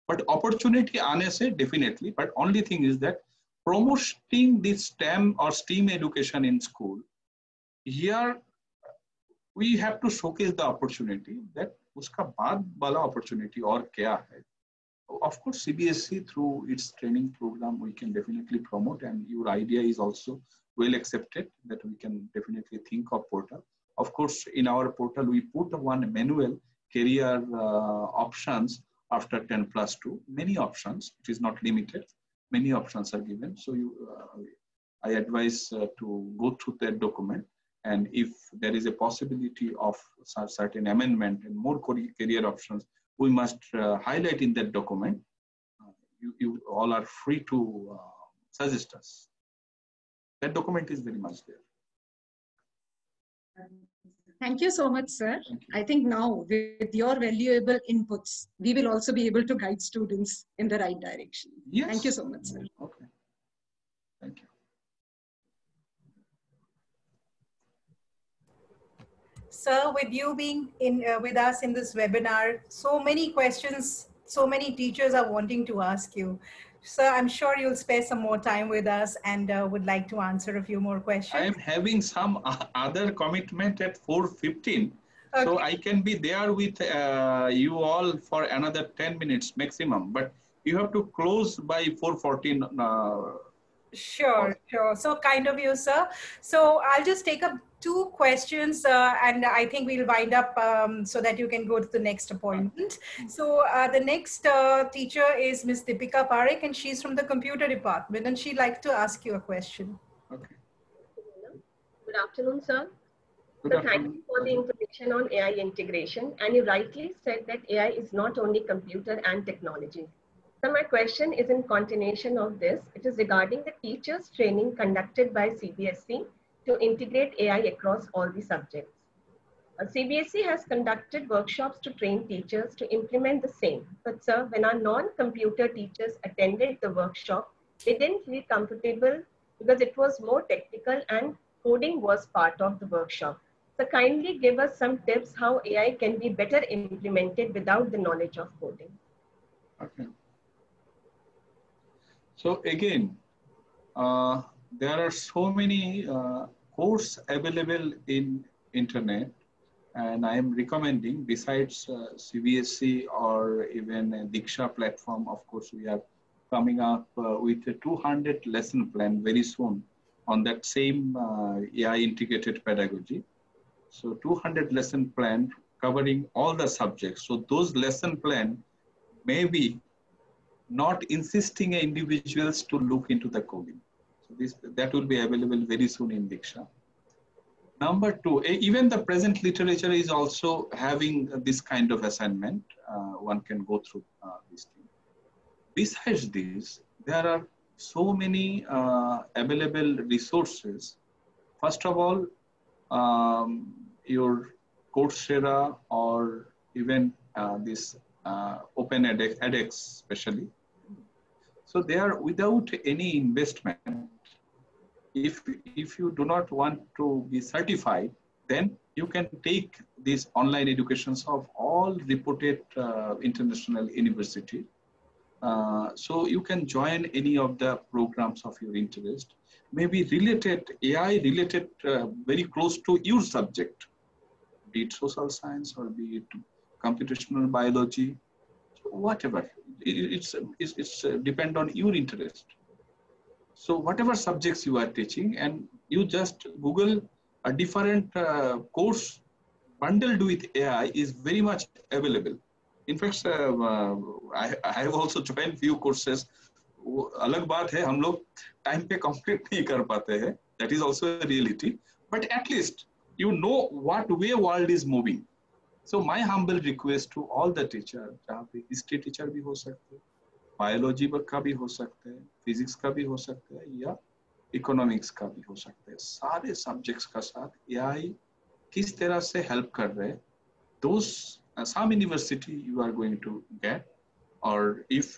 बट अपॉर्चुनिटी आने से definitely, but only thing is that promoting this STEM or STEAM education in school, here we have to showcase the opportunity that उसका बाद वाला opportunity और क्या है. Of course, CBSE through its training program we can definitely promote, and your idea is also well accepted that we can definitely think of portal. Of course, in our portal we put one manual career options after 10+2. Many options. It is not limited. Many options are given. So I advise to go through that document, and if there is a possibility of certain amendment and more career options, we must highlight in that document. You all are free to suggest us. That document is very much there. Thank you so much, sir. I think now with your valuable inputs, we will also be able to guide students in the right direction. Yes. Thank you so much, sir. Okay. Thank you. Sir, with you being with us in this webinar, so many questions, so many teachers are wanting to ask you. Sir, I'm sure you'll spare some more time with us and would like to answer a few more questions. I am having some other commitment at 4:15. Okay. So I can be there with you all for another 10 minutes maximum, but you have to close by 4:14. Sure. So kind of you, sir. So I'll just take up 2 questions and I think we'll wind up so that you can go to the next appointment. So the next teacher is Ms. Deepika Parekh, and she's from the computer department, and she'd like to ask you a question. Okay. Good afternoon, sir. So thank you for the information on AI integration, and you rightly said that AI is not only computer and technology. So my question is in continuation of this. It is regarding the teachers training conducted by CBSE to integrate AI across all the subjects. CBSE has conducted workshops to train teachers to implement the same. But sir, when our non-computer teachers attended the workshop, they didn't feel comfortable because it was more technical and coding was part of the workshop. So kindly give us some tips how AI can be better implemented without the knowledge of coding. Okay. So again, there are so many courses available in internet, and I am recommending, besides CBSE or even Diksha platform, of course, we are coming up with a 200 lesson plan very soon on that same AI integrated pedagogy. So 200 lesson plan covering all the subjects. So those lesson plan may be not insisting individuals to look into the coding. So that will be available very soon in Diksha. Number two, even the present literature is also having this kind of assignment. One can go through this thing. Besides this, there are so many available resources. First of all, your Coursera or even this Open edX especially. So they are without any investment. If you do not want to be certified, then you can take these online educations of all reputed international universities. So you can join any of the programs of your interest, maybe related, AI related, very close to your subject, be it social science or be it computational biology, whatever. It's depend on your interest. So whatever subjects you are teaching, and you just Google a different course bundled with AI is very much available. In fact, I have also joined few courses. अलग बात है, हम लोग time पे complete नहीं कर पाते हैं. That is also a reality. But at least you know what way world is moving. So my humble request to all the teachers, जहाँ पे history teacher भी हो सकते हैं, बायोलॉजी का भी हो सकता है, फिजिक्स का भी हो सकता है, या इकोनॉमिक्स का भी हो सकता है, सारे सब्जेक्ट्स का साथ एआई किस तरह से हेल्प कर रहे हैं, those some university you are going to get, or if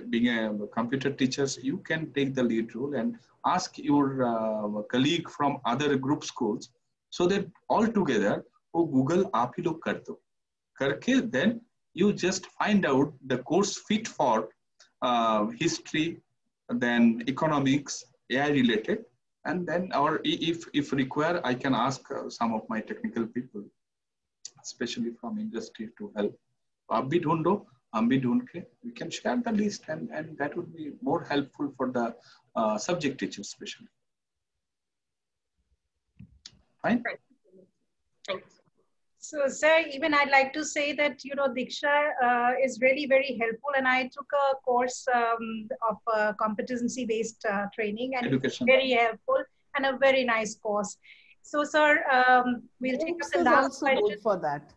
being a computer teachers, you can take the lead role and ask your colleague from other group schools, so that all together वो Google आप ही लोग कर दो, करके then you just find out the course fit for history, then economics, AI related, and then, or if required, I can ask some of my technical people, especially from industry, to help. आप भी ढूंढो, हम भी ढूंढ के, we can share the list, and that would be more helpful for the subject teachers especially. Fine. Thanks. So, sir, even I'd like to say that, Diksha is really very helpful. And I took a course of competency-based training, and Education. It's very helpful and a very nice course. So, sir, we'll take up the last question. MOOCs is also good for that.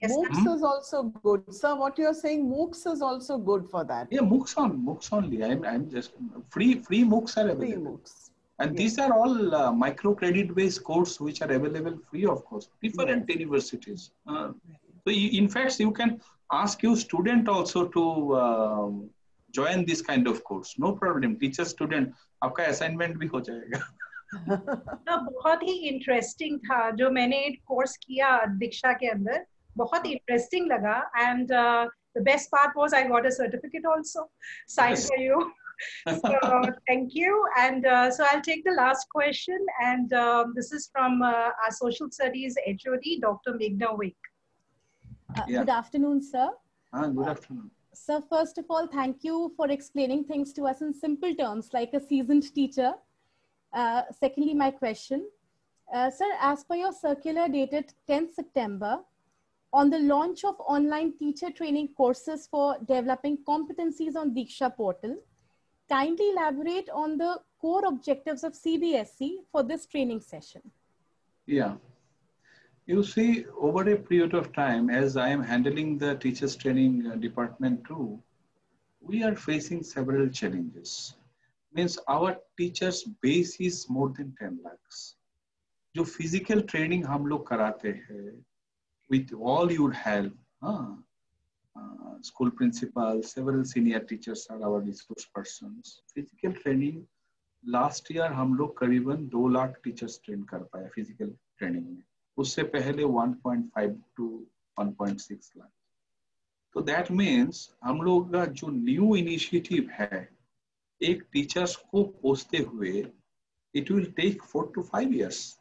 Yes, MOOCs is also good. Sir, what you're saying, MOOCs is also good for that. Yeah, MOOCs only. I'm just free MOOCs are available. Free MOOCs. And these are all micro credit based courses which are available free of course, different universities. So in fact, you can ask your student also to join this kind of course. No problem. Teacher student, आपका assignment भी हो जाएगा. बहुत ही interesting था जो मैंने course किया दीक्षा के अंदर, बहुत इंटरेस्टिंग लगा, and the best part was I got a certificate also signed by you. So thank you, and so I'll take the last question, and this is from our social studies HOD, Dr. Meghna Wake. Good afternoon, sir. Good afternoon. Sir, first of all, thank you for explaining things to us in simple terms like a seasoned teacher. Secondly, my question. Sir, as per your circular dated 10th September, on the launch of online teacher training courses for developing competencies on Diksha portal, kindly elaborate on the core objectives of CBSE for this training session. Yeah. You see, over a period of time, as I am handling the teachers training department too, we are facing several challenges. Means our teachers base is more than 10 lakhs. जो physical training हम लोग कराते हैं, with all your help, school principals, several senior teachers are our resource persons. Physical training, last year हम लोग करीबन 2 lakh teachers train कर पाए physical training में. उससे पहले 1.5 to 1.6 lakh. So that means हम लोग का जो new initiative है, एक teachers को पोसते हुए it will take 4 to 5 years.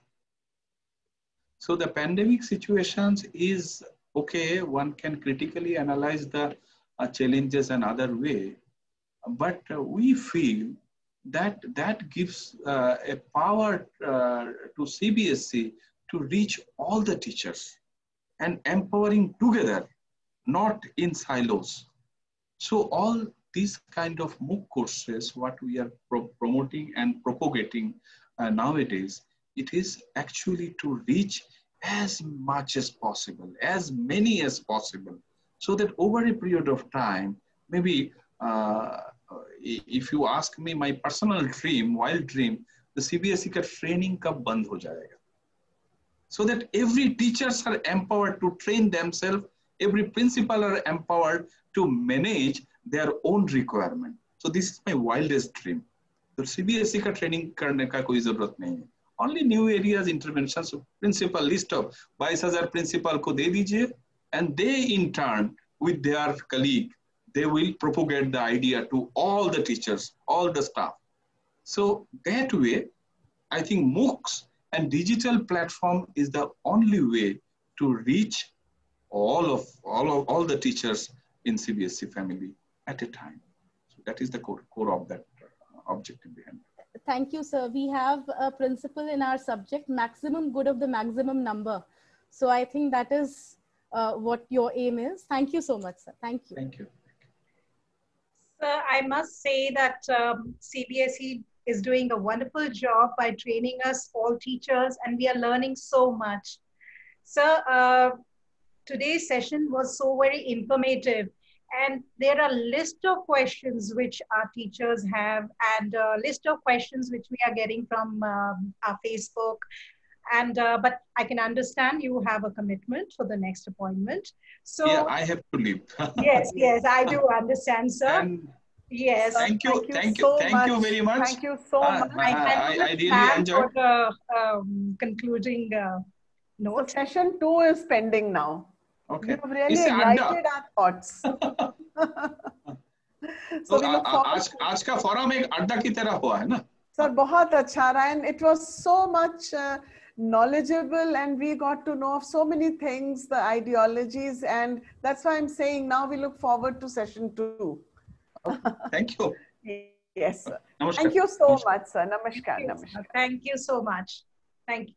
So the pandemic situations is okay, one can critically analyze the challenges another way, but we feel that that gives a power to CBSE to reach all the teachers and empowering together, not in silos. So all these kind of MOOC courses, what we are promoting and propagating nowadays, it is actually to reach as much as possible, as many as possible, so that over a period of time, maybe if you ask me my personal dream, wild dream, the CBSE का training कब बंद हो जाएगा? So that every teachers are empowered to train themselves, every principal are empowered to manage their own requirement. So this is my wildest dream. So CBSE का training करने का कोई जरूरत नहीं है. Only new areas intervention. So principal list of 22,000 principal को दे दीजिए, and they in turn with their colleague, they will propagate the idea to all the teachers, all the staff. So that way, I think MOOCs and digital platform is the only way to reach all the teachers in CBSE family at a time. So that is the core of that objective behind it. Thank you, sir. We have a principle in our subject, maximum good of the maximum number. So I think that is what your aim is. Thank you so much, sir. Thank you. Thank you. Sir, I must say that CBSE is doing a wonderful job by training us all teachers, and we are learning so much. Sir, today's session was so very informative, and there are a list of questions which our teachers have, and a list of questions which we are getting from our Facebook. And but I can understand you have a commitment for the next appointment. So yeah, I have to leave. yes, I do understand, sir. And yes. Thank you very much. Thank you so much. I really enjoyed. For the concluding note. So session 2 is pending now. Okay. You've really ignited our thoughts. So आज का forum एक अड्डा की तरह हुआ है ना? Sir, बहुत अच्छा रहा, and it was so much knowledgeable, and we got to know of so many things, the ideologies, and that's why I'm saying now we look forward to session 2. Okay. Thank you. Yes, sir. Namaskar. Thank you so much, sir. Namaskar. Namaskar. Thank you so much. Thank you.